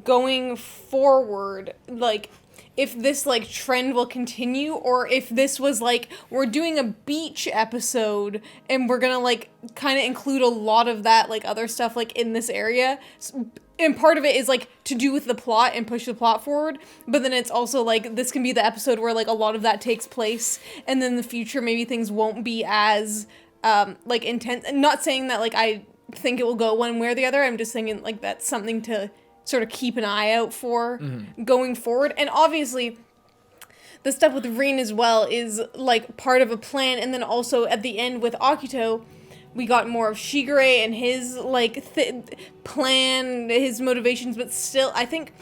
going forward, like, if this like trend will continue, or if this was like we're doing a beach episode and we're gonna like kind of include a lot of that like other stuff like in this area, and part of it is like to do with the plot and push the plot forward, but then it's also like this can be the episode where like a lot of that takes place, and then in the future maybe things won't be as like intense. Not saying that like I think it will go one way or the other. I'm just thinking like that's something to sort of keep an eye out for going forward. And obviously the stuff with Rin as well is like part of a plan, and then also at the end with Akito we got more of Shigure and his like plan, his motivations, but still I think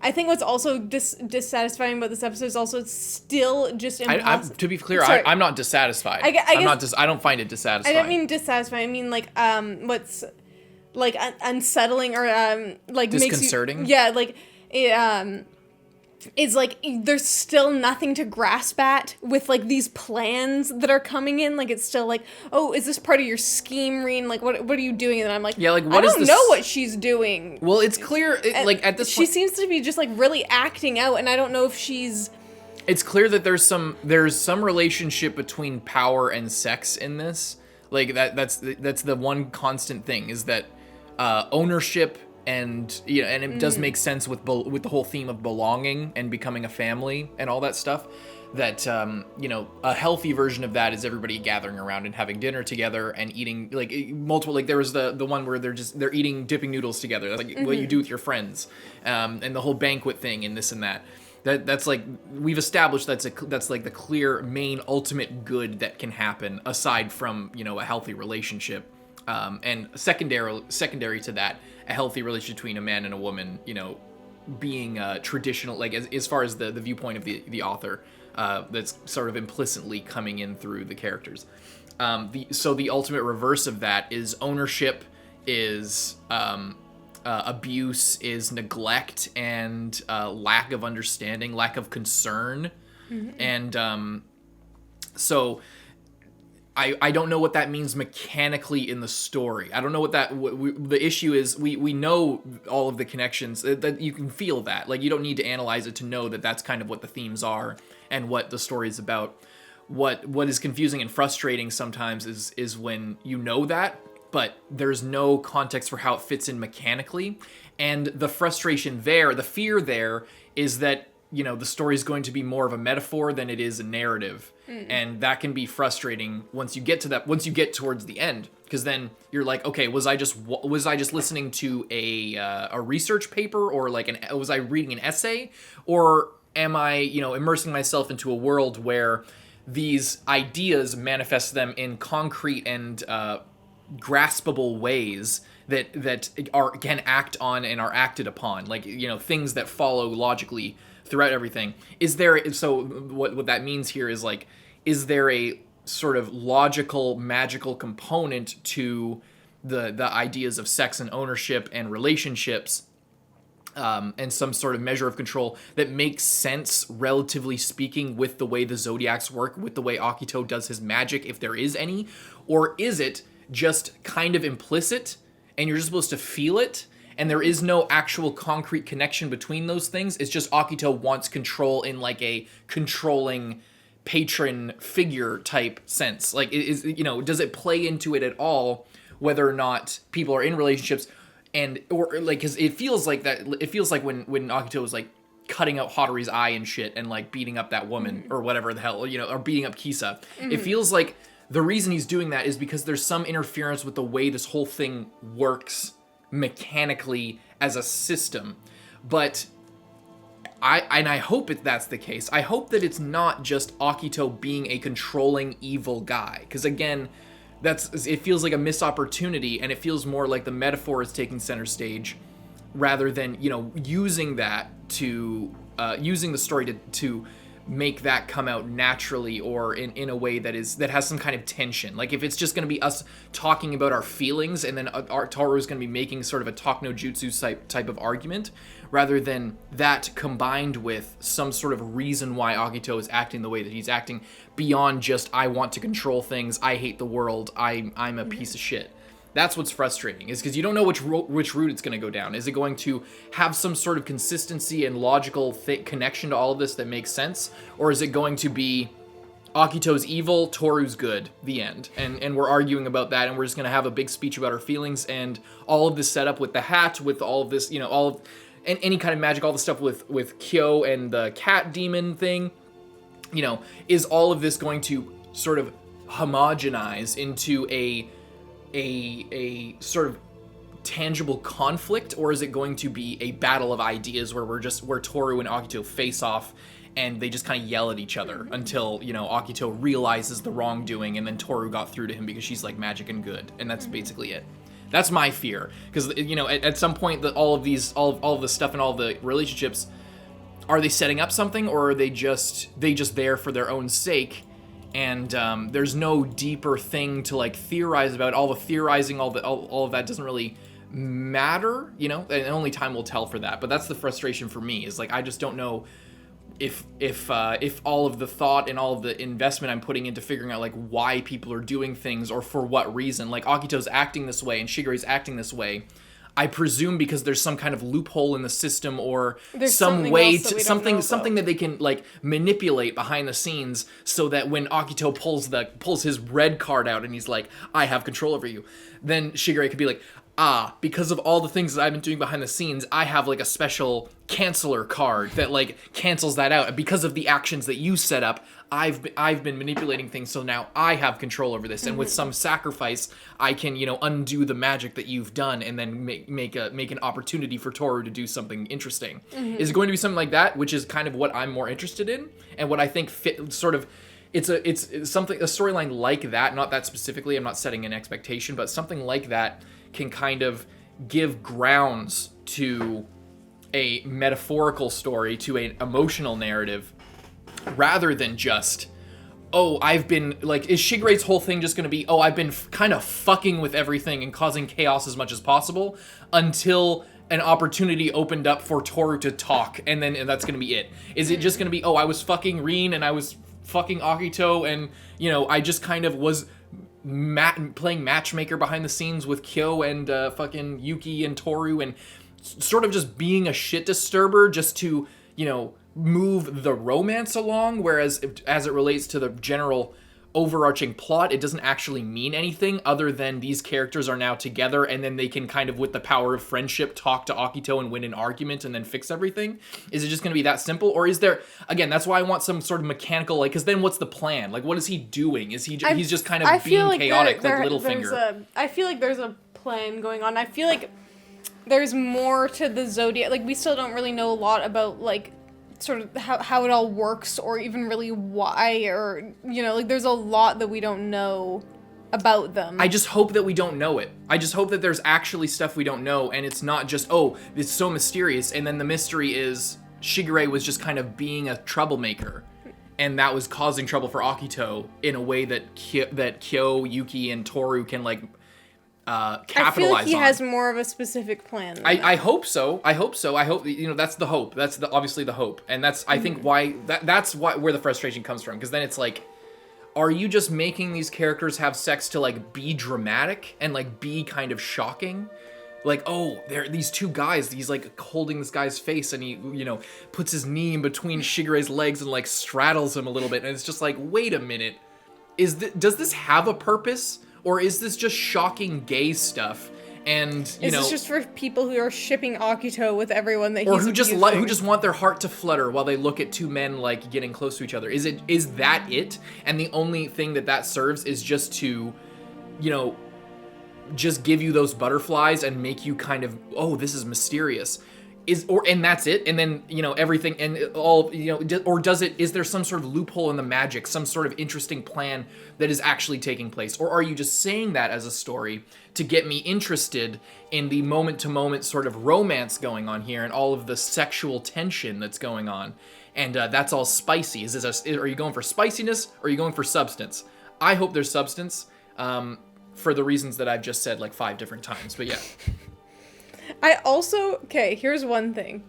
what's also dissatisfying about this episode is also it's still just impossible. To be clear, I'm not dissatisfied. I don't find it dissatisfying. I don't mean dissatisfying. I mean like what's like unsettling or like disconcerting. Makes you, yeah, like it is like there's still nothing to grasp at with like these plans that are coming in. Like it's still like, oh, is this part of your scheme, Rin? Like what are you doing? And I'm like, yeah, like I don't know what she's doing. Well, it's clear like at this she seems to be just like really acting out, and I don't know if she's. It's clear that there's some relationship between power and sex in this. Like that's the one constant thing is that ownership and you know, and it does make sense with the whole theme of belonging and becoming a family and all that stuff. a healthy version of that is everybody gathering around and having dinner together and eating like multiple, like there was the one where they're eating dipping noodles together. That's like what you do with your friends, and the whole banquet thing and this and that. That's like we've established that's like the clear main ultimate good that can happen aside from a healthy relationship, and secondary to that, a healthy relationship between a man and a woman, being traditional, like as far as the viewpoint of the author, that's sort of implicitly coming in through the characters. So the ultimate reverse of that is ownership, is abuse, is neglect, and lack of understanding, lack of concern. And so I don't know what that means mechanically in the story. I don't know what the issue is. We know all of the connections, that you can feel that. Like, you don't need to analyze it to know that that's kind of what the themes are and what the story is about. What is confusing and frustrating sometimes is when you know that, but there's no context for how it fits in mechanically. And the frustration there, the fear there, is that, the story is going to be more of a metaphor than it is a narrative. And that can be frustrating once you get towards the end, because then you're like, okay, was I just listening to a research paper, or like was I reading an essay, or am I, immersing myself into a world where these ideas manifest them in concrete and graspable ways that can act on and are acted upon, like things that follow logically throughout everything. So what that means here is, like, is there a sort of logical magical component to the ideas of sex and ownership and relationships, and some sort of measure of control that makes sense, relatively speaking, with the way the zodiacs work, with the way Akito does his magic, if there is any? Or is it just kind of implicit and you're just supposed to feel it, and there is no actual concrete connection between those things? It's just Akito wants control in like a controlling patron figure type sense. Like, does it play into it at all whether or not people are in relationships? And or like, because it feels like that. It feels like when Akito was like cutting out Hatori's eye and shit, and like beating up that woman or whatever the hell, or beating up Kisa. It feels like the reason he's doing that is because there's some interference with the way this whole thing works mechanically as a system. But I hope that's the case. I hope that it's not just Akito being a controlling evil guy, because again, it feels like a missed opportunity, and it feels more like the metaphor is taking center stage rather than using that to using the story to make that come out naturally, or in a way that has some kind of tension. Like, if it's just going to be us talking about our feelings, and then our tohru is going to be making sort of a talk no jutsu type of argument, rather than that combined with some sort of reason why Akito is acting the way that he's acting, beyond just, I want to control things, I hate the world, I'm a piece of shit. That's what's frustrating, is because you don't know which route it's going to go down. Is it going to have some sort of consistency and logical connection to all of this that makes sense? Or is it going to be Akito's evil, Toru's good, the end? And we're arguing about that, and we're just going to have a big speech about our feelings, and all of this setup with the hat, with all of this, and any kind of magic, all the stuff with Kyou and the cat demon thing, is all of this going to sort of homogenize into a sort of tangible conflict, or is it going to be a battle of ideas where Tohru and Akito face off and they just kind of yell at each other until Akito realizes the wrongdoing, and then Tohru got through to him because she's like magic and good, and that's basically it. That's my fear, because at some point all of the stuff and all the relationships, are they setting up something, or are they just there for their own sake? And there's no deeper thing to like theorize about. All the theorizing, all of that doesn't really matter, and only time will tell for that. But that's the frustration for me, is like, I just don't know if all of the thought and all of the investment I'm putting into figuring out like why people are doing things, or for what reason. Like, Akito's acting this way and Shigure's acting this way, I presume because there's some kind of loophole in the system, or there's some way to something that they can like manipulate behind the scenes, so that when Akito pulls his red card out and he's like, I have control over you, then Shigure could be like, because of all the things that I've been doing behind the scenes, I have like a special canceller card that like cancels that out. And because of the actions that you set up, I've been manipulating things, so now I have control over this. And with some sacrifice, I can, undo the magic that you've done, and then make an opportunity for Tohru to do something interesting. Is it going to be something like that, which is kind of what I'm more interested in, and what I think fit sort of. It's something, a storyline like that, not that specifically. I'm not setting an expectation, but something like that can kind of give grounds to a metaphorical story, to an emotional narrative, rather than just, I've been, like, is Shigure's whole thing just going to be, I've been kind of fucking with everything and causing chaos as much as possible until an opportunity opened up for Tohru to talk, and that's going to be it? Is it just going to be, I was fucking Rin and I was fucking Akito, and, I just kind of was playing matchmaker behind the scenes with Kyou and fucking Yuki and Tohru, and sort of just being a shit disturber just to, move the romance along, whereas as it relates to the general overarching plot, it doesn't actually mean anything other than these characters are now together, and then they can kind of, with the power of friendship, talk to Akito and win an argument and then fix everything? Is it just going to be that simple? Or is there, again, that's why I want some sort of mechanical, like, because then what's the plan? Like, what is he doing? Is he's just kind of being chaotic, like Littlefinger? I feel like there's a plan going on. I feel like there's more to the Zodiac. Like, we still don't really know a lot about, like, sort of how it all works, or even really why, or, like, there's a lot that we don't know about them. I just hope that we don't know it. I just hope that there's actually stuff we don't know, and it's not just, it's so mysterious, and then the mystery is Shigure was just kind of being a troublemaker, and that was causing trouble for Akito in a way that Kyou, Yuki, and Tohru can, like, capitalize on. I feel like he has more of a specific plan. I hope so. I hope, that's the hope. That's obviously the hope. And that's, I think, why, that's where the frustration comes from. Because then it's like, are you just making these characters have sex to, like, be dramatic and, like, be kind of shocking? Like, there are these two guys, he's, like, holding this guy's face, and he, puts his knee in between Shigure's legs and, like, straddles him a little bit. And it's just like, wait a minute. Does this have a purpose? Or is this just shocking gay stuff? And is this just for people who are shipping Akito with everyone that he's abusing? Who just want their heart to flutter while they look at two men, like, getting close to each other? Is that it? And the only thing that serves is just to, just give you those butterflies and make you kind of, this is mysterious. And that's it, and then, everything, and all, or is there some sort of loophole in the magic, some sort of interesting plan that is actually taking place? Or are you just saying that as a story to get me interested in the moment-to-moment sort of romance going on here and all of the sexual tension that's going on? And that's all spicy. Are you going for spiciness, or are you going for substance? I hope there's substance, for the reasons that I've just said like 5 different times, but yeah. Here's one thing.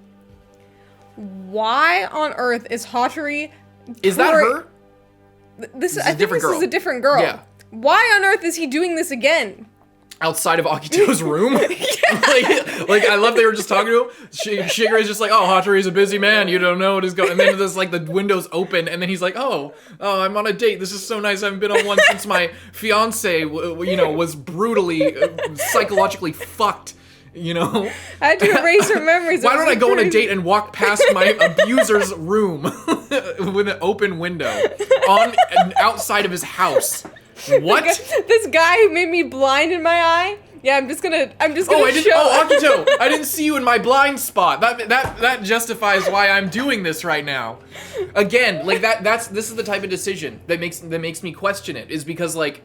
Why on earth is Hatori... Is that her? I think this is a different girl. Yeah. Why on earth is he doing this again? Outside of Akito's room? like, I love they were just talking to him. Shigure's just like, Hatori's a busy man. You don't know what is going on. And then there's like the windows open, and then he's like, I'm on a date. This is so nice. I haven't been on one since my fiance, was brutally, psychologically fucked. I had to erase her memories. Why don't I go on a date and walk past my abuser's room with an open window outside of his house? What? This guy who made me blind in my eye? Yeah, I'm just gonna show. Akito, I didn't see you in my blind spot. That justifies why I'm doing this right now. Again, like this is the type of decision that makes me question it, is because, like,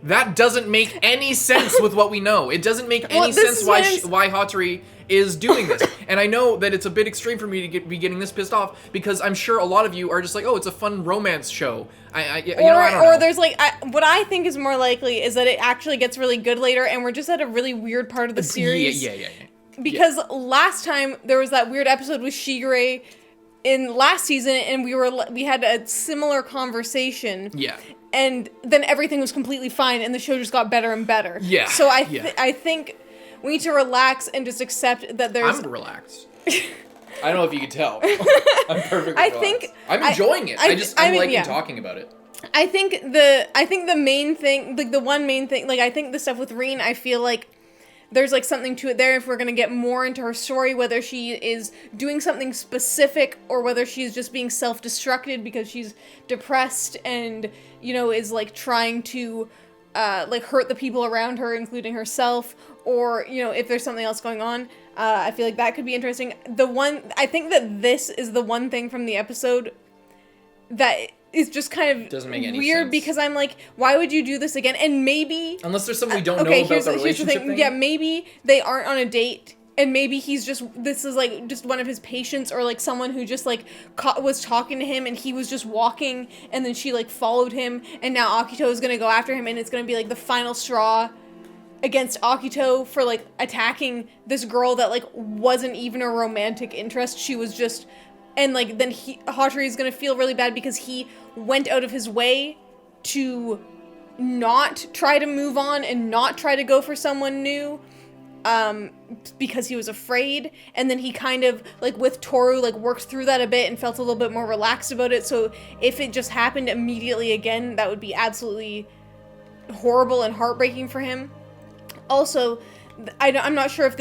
that doesn't make any sense with what we know. It doesn't make any sense why Hatori is doing this. And I know that it's a bit extreme for me to be getting this pissed off, because I'm sure a lot of you are just like, it's a fun romance show. I don't know. Or there's like, what I think is more likely is that it actually gets really good later, and we're just at a really weird part of the series. Yeah. Because last time there was that weird episode with Shigure in last season, and we had a similar conversation. Yeah. And then everything was completely fine, and the show just got better and better. Yeah. So I think we need to relax and just accept that there's... I'm relaxed. I don't know if you can tell. I'm perfectly relaxed. I'm enjoying it. I'm liking talking about it. I think the main thing, like the one main thing, like I think the stuff with Rin, I feel like there's like something to it there, if we're going to get more into her story, whether she is doing something specific or whether she's just being self-destructed because she's depressed and, you know, is like trying to like hurt the people around her, including herself, or, you know, if there's something else going on. I feel like that could be interesting. I think that this is the one thing from the episode that is just kind of doesn't make any weird sense. Because I'm like, why would you do this again? And maybe... Unless there's something we don't know about the relationship thing. Yeah, maybe they aren't on a date, and maybe this is like just one of his patients, or like someone who just like was talking to him and he was just walking and then she like followed him, and now Akito is gonna go after him, and it's gonna be like the final straw against Akito for like attacking this girl that like wasn't even a romantic interest. She was just... And like then Hatori is gonna feel really bad because he went out of his way to not try to move on and not try to go for someone new, because he was afraid. And then he kind of like with Tohru like worked through that a bit and felt a little bit more relaxed about it. So if it just happened immediately again, that would be absolutely horrible and heartbreaking for him. Also, I'm not sure if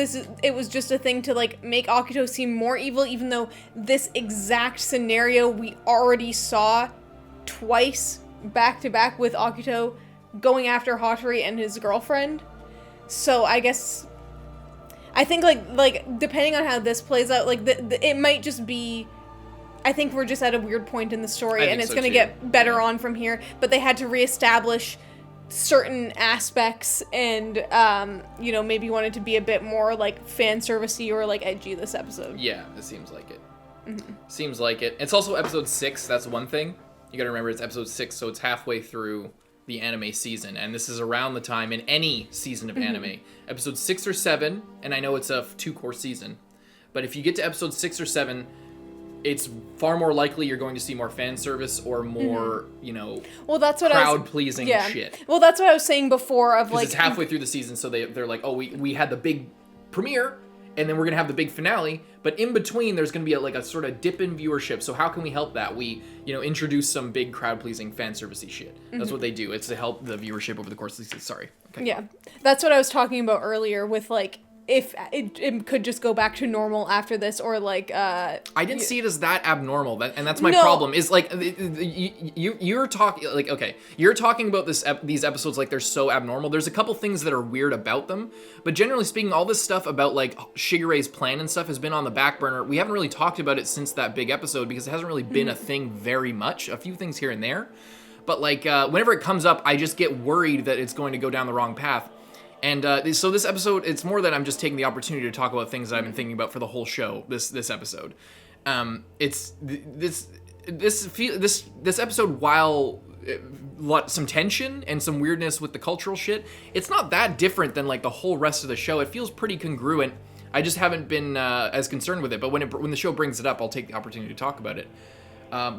it was just a thing to like make Akito seem more evil, even though this exact scenario we already saw twice back to back with Akito going after Hatori and his girlfriend. So I guess I think like depending on how this plays out, like it might just be... I think we're just at a weird point in the story, and it's going to get better on from here. But they had to reestablish certain aspects and, you know, maybe wanted to be a bit more, like, fan servicey or, like, edgy this episode. Yeah, it seems like it. Mm-hmm. Seems like it. It's also episode 6, that's one thing. You gotta remember it's episode 6, so it's halfway through the anime season, and this is around the time in any season of anime. Episode 6 or 7, and I know it's a 2-course season, but if you get to episode 6 or 7... it's far more likely you're going to see more fan service or more, you know, that's what crowd-pleasing shit. Well, that's what I was saying before of, like... it's halfway through the season, so they're like, oh, we had the big premiere, and then we're going to have the big finale, but in between, there's going to be a sort of dip in viewership, so how can we help that? We, you know, introduce some big crowd-pleasing fan servicey shit. That's what they do. It's to help the viewership over the course of the season. Sorry. Okay. Yeah. That's what I was talking about earlier with, like... if it could just go back to normal after this, or like I didn't see it as that abnormal, and that's my problem. Is like you're talking like, okay, you're talking about these episodes like they're so abnormal. There's a couple things that are weird about them, but generally speaking, all this stuff about like Shigure's plan and stuff has been on the back burner. We haven't really talked about it since that big episode because it hasn't really been a thing very much. A few things here and there, but like whenever it comes up, I just get worried that it's going to go down the wrong path. And so this episode, it's more that I'm just taking the opportunity to talk about things that I've been thinking about for the whole show. This episode, it's this episode, while some tension and some weirdness with the cultural shit, it's not that different than like the whole rest of the show. It feels pretty congruent. I just haven't been as concerned with it. But when the show brings it up, I'll take the opportunity to talk about it.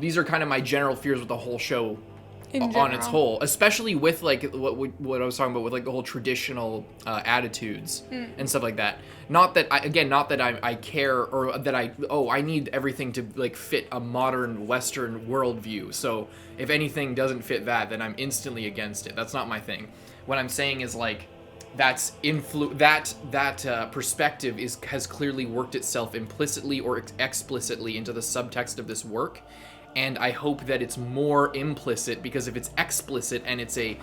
These are kind of my general fears with the whole show. On its whole, especially with like what I was talking about with like the whole traditional attitudes and stuff like that. Not that I care, or that I need everything to like fit a modern Western worldview. So if anything doesn't fit that, then I'm instantly against it. That's not my thing. What I'm saying is like that perspective has clearly worked itself implicitly or explicitly into the subtext of this work. And I hope that it's more implicit, because if it's explicit and it's a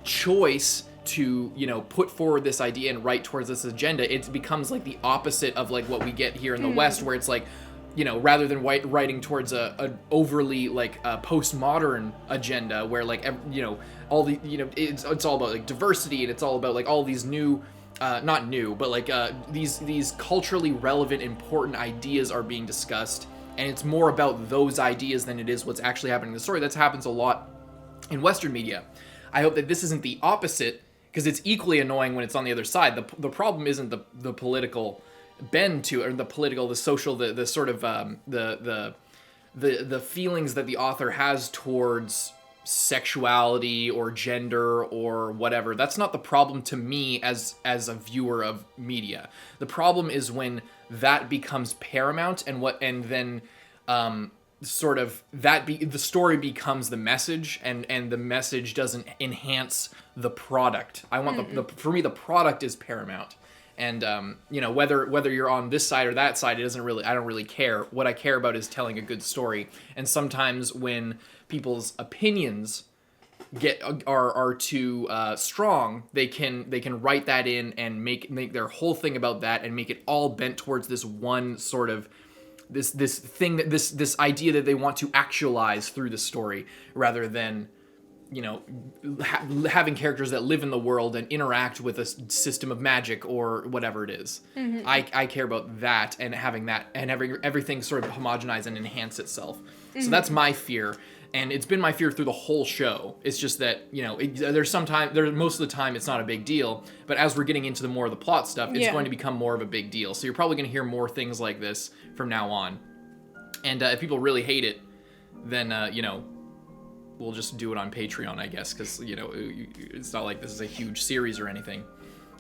choice to, you know, put forward this idea and write towards this agenda, it becomes like the opposite of like what we get here in the West, where it's like, you know, rather than writing towards a overly like postmodern agenda where like, you know, all the, you know, it's all about like diversity, and it's all about like all these new, not new, but like these culturally relevant, important ideas are being discussed. And it's more about those ideas than it is what's actually happening in the story. That happens a lot in Western media. I hope that this isn't the opposite, because it's equally annoying when it's on the other side. The problem isn't the political bend to it, or the social, the sort of the feelings that the author has towards sexuality or gender or whatever. That's not the problem to me as a viewer of media. The problem is when that becomes paramount, and then sort of the story becomes the message, and the message doesn't enhance the product. I want for me the product is paramount, And whether you're on this side or that side, I don't really care. What I care about is telling a good story. And sometimes when people's opinions are too strong, they can write that in and make their whole thing about that and make it all bent towards this one sort of this thing, that this idea that they want to actualize through the story, rather than having characters that live in the world and interact with a system of magic or whatever it is. Mm-hmm. I care about that, and having that, and everything sort of homogenize and enhance itself. Mm-hmm. So that's my fear, and it's been my fear through the whole show. It's just that most of the time it's not a big deal, but as we're getting into more of the plot stuff, it's going to become more of a big deal. So you're probably going to hear more things like this from now on. And if people really hate it, then we'll just do it on Patreon, I guess, because, it's not like this is a huge series or anything.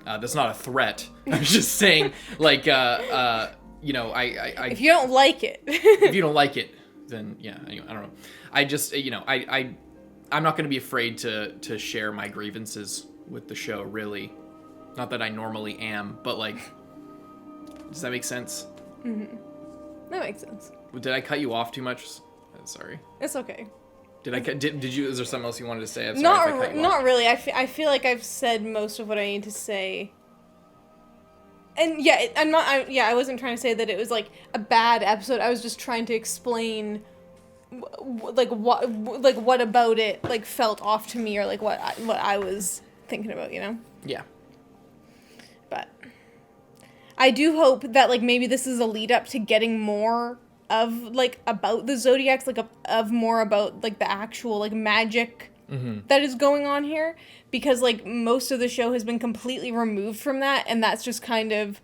That's not a threat. I'm just saying, like, I if you don't like it. If you don't like it, then, anyway, I don't know. I just, I'm not going to be afraid to share my grievances with the show, really. Not that I normally am, but, like, does that make sense? Mm-hmm. That makes sense. Did I cut you off too much? Sorry. It's okay. Did you? Is there something else you wanted to say? I'm sorry if I cut you not off. really. I feel like I've said most of what I need to say. And I wasn't trying to say that it was like a bad episode. I was just trying to explain, what about it like felt off to me, or like what I was thinking about, Yeah. But I do hope that like maybe this is a lead up to getting more of like about the Zodiacs, like of more about like the actual like magic that is going on here, because like most of the show has been completely removed from that, and that's just kind of,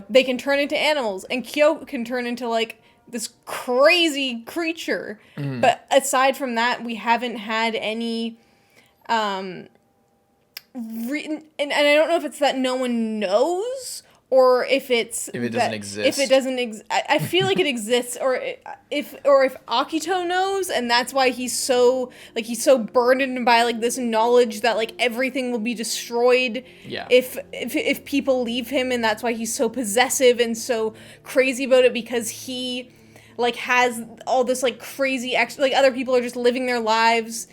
they can turn into animals, and Kyou can turn into like this crazy creature, but aside from that, we haven't had any and I don't know if it's that no one knows, or if it doesn't exist. If it doesn't I feel like it exists, or if Akito knows, and that's why he's so burdened by like this knowledge that like everything will be destroyed if people leave him, and that's why he's so possessive and so crazy about it, because he like has all this like crazy like other people are just living their lives.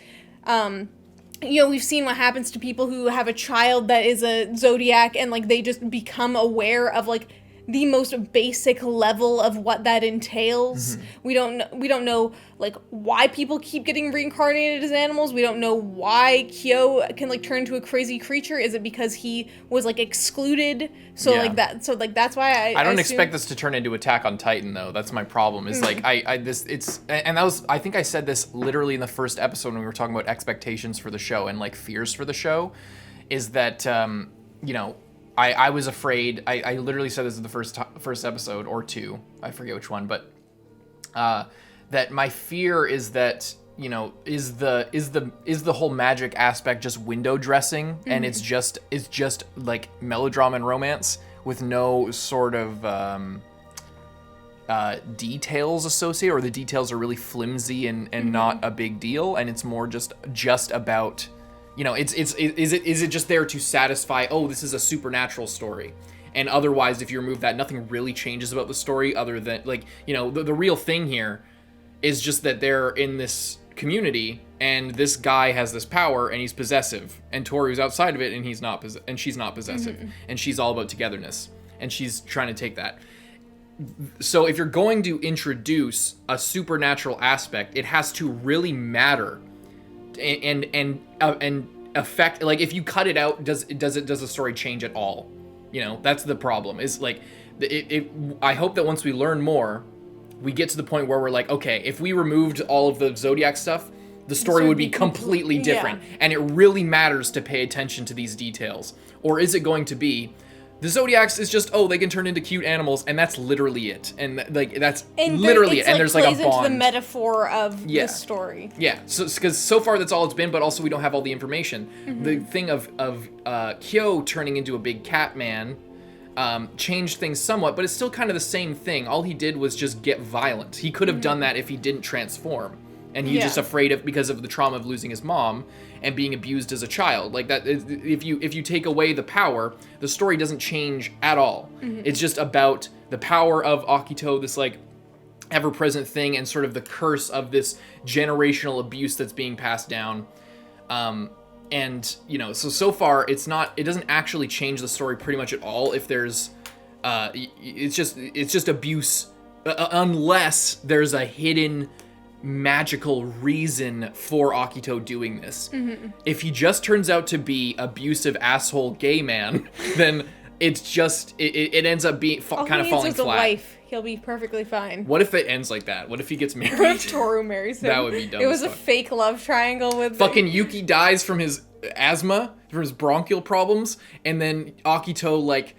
We've seen what happens to people who have a child that is a Zodiac, and like they just become aware of like the most basic level of what that entails. Mm-hmm. We don't know like why people keep getting reincarnated as animals. We don't know why Kyou can like turn into a crazy creature. Is it because he was like excluded? So that's why I don't expect this to turn into Attack on Titan, though. That's my problem. Is like I think I said this literally in the first episode when we were talking about expectations for the show and like fears for the show, is that I was afraid. I literally said this in the first episode or two. I forget which one, but that my fear is that is the whole magic aspect just window dressing, and it's just like melodrama and romance with no sort of details associated, or the details are really flimsy and not a big deal, and it's more just about. Is it just there to satisfy, this is a supernatural story, and otherwise if you remove that, nothing really changes about the story, other than like the real thing here is just that they're in this community, and this guy has this power, and he's possessive, and Toru's outside of it, and she's not possessive, and she's all about togetherness, and she's trying to take that. So if you're going to introduce a supernatural aspect, it has to really matter and affect, like if you cut it out, does the story change at all? That's the problem, is like I hope that once we learn more, we get to the point where we're like, okay, if we removed all of the Zodiac stuff, the story would be completely different, and it really matters to pay attention to these details. Or is it going to be the Zodiacs is just, they can turn into cute animals, and that's literally it. And like that's literally it. And there's like a bond. Plays into the metaphor of the story. Yeah. So because so far that's all it's been, but also we don't have all the information. Mm-hmm. The thing of Kyou turning into a big cat man changed things somewhat, but it's still kind of the same thing. All he did was just get violent. He could have done that if he didn't transform. and he's just afraid of because of the trauma of losing his mom and being abused as a child. Like that, if you take away the power, the story doesn't change at all. It's just about the power of Akito, this like ever-present thing, and sort of the curse of this generational abuse that's being passed down. And you know, so far it doesn't actually change the story pretty much at all. If there's it's just abuse, unless there's a hidden magical reason for Akito doing this. If he just turns out to be abusive asshole gay man, then it's just it ends up being kind of falling flat. A wife. He'll be perfectly fine. What if it ends like that? What if he gets married? What if Tohru marries him? That would be dumb. It was a fake love triangle with fucking Yuki dies from his asthma, from his bronchial problems, and then Akito like,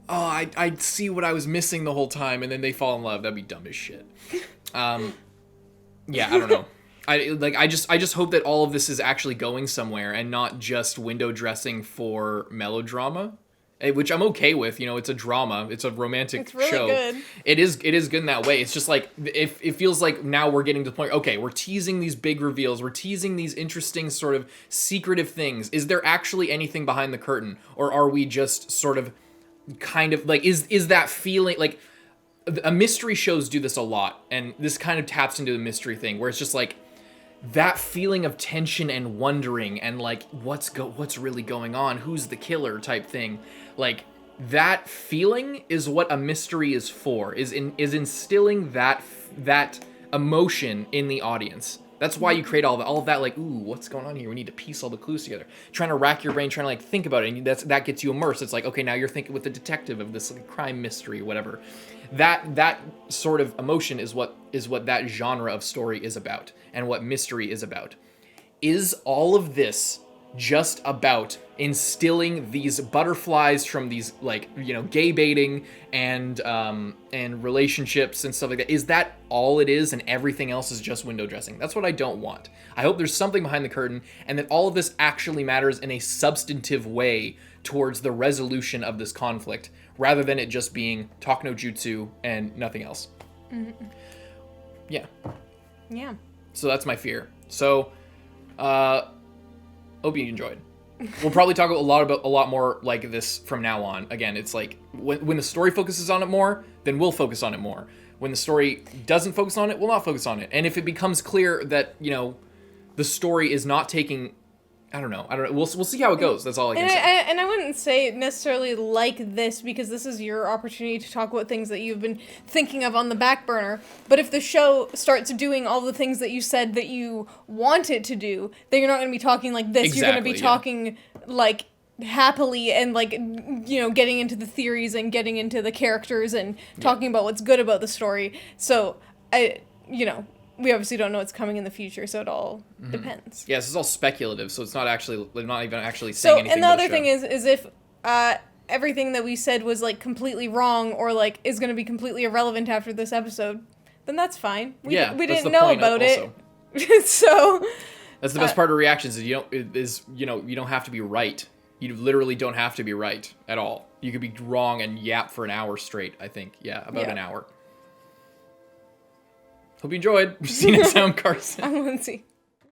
oh, I see what I was missing the whole time, and then they fall in love. That'd be dumb as shit. Yeah, I don't know. I just hope that all of this is actually going somewhere and not just window dressing for melodrama, which I'm okay with. You know, it's a drama. It's a romantic show. It's really good. It is good in that way. It's just like, if it feels like now we're getting to the point, okay, we're teasing these big reveals. We're teasing these interesting sort of secretive things. Is there actually anything behind the curtain? Or are we just sort of kind of like, is that feeling like, mystery shows do this a lot, and this kind of taps into the mystery thing where it's just like that feeling of tension and wondering and like what's really going on, who's the killer type thing. Like that feeling is what a mystery is for, is instilling that emotion in the audience. That's why you create all of that like, ooh, what's going on here? We need to piece all the clues together. Trying to rack your brain, trying to like think about it, and that gets you immersed. It's like, okay, now you're thinking with the detective of this like, crime mystery, whatever. That sort of emotion is what that genre of story is about, and what mystery is about. Is all of this just about instilling these butterflies from these like, you know, gay baiting and relationships and stuff like that? Is that all it is, and everything else is just window dressing? That's what I don't want. I hope there's something behind the curtain, and that all of this actually matters in a substantive way towards the resolution of this conflict, rather than it just being talk no jutsu and nothing else. Yeah. So that's my fear. So hope you enjoyed. We'll probably talk a lot more like this from now on. Again, it's like when the story focuses on it more, then we'll focus on it more. When the story doesn't focus on it, we'll not focus on it. And if it becomes clear that, you know, the story is not taking, I don't know. We'll see how it goes. That's all I can say. And I wouldn't say necessarily like this, because this is your opportunity to talk about things that you've been thinking of on the back burner. But if the show starts doing all the things that you said that you want it to do, then you're not going to be talking like this. Exactly, you're going to be talking like happily and like, you know, getting into the theories and getting into the characters and talking about what's good about the story. So we obviously don't know what's coming in the future, so it all depends. Yeah, this is all speculative, so they're not even actually saying anything. And the other thing is if everything that we said was like completely wrong, or like is going to be completely irrelevant after this episode, then that's fine. We didn't know about it. So that's the best part of reactions, is you don't have to be right. You literally don't have to be right at all. You could be wrong and yap for an hour straight, I think. Yeah, about an hour. Hope you enjoyed. See you next time, Carson. I'm Lindsay.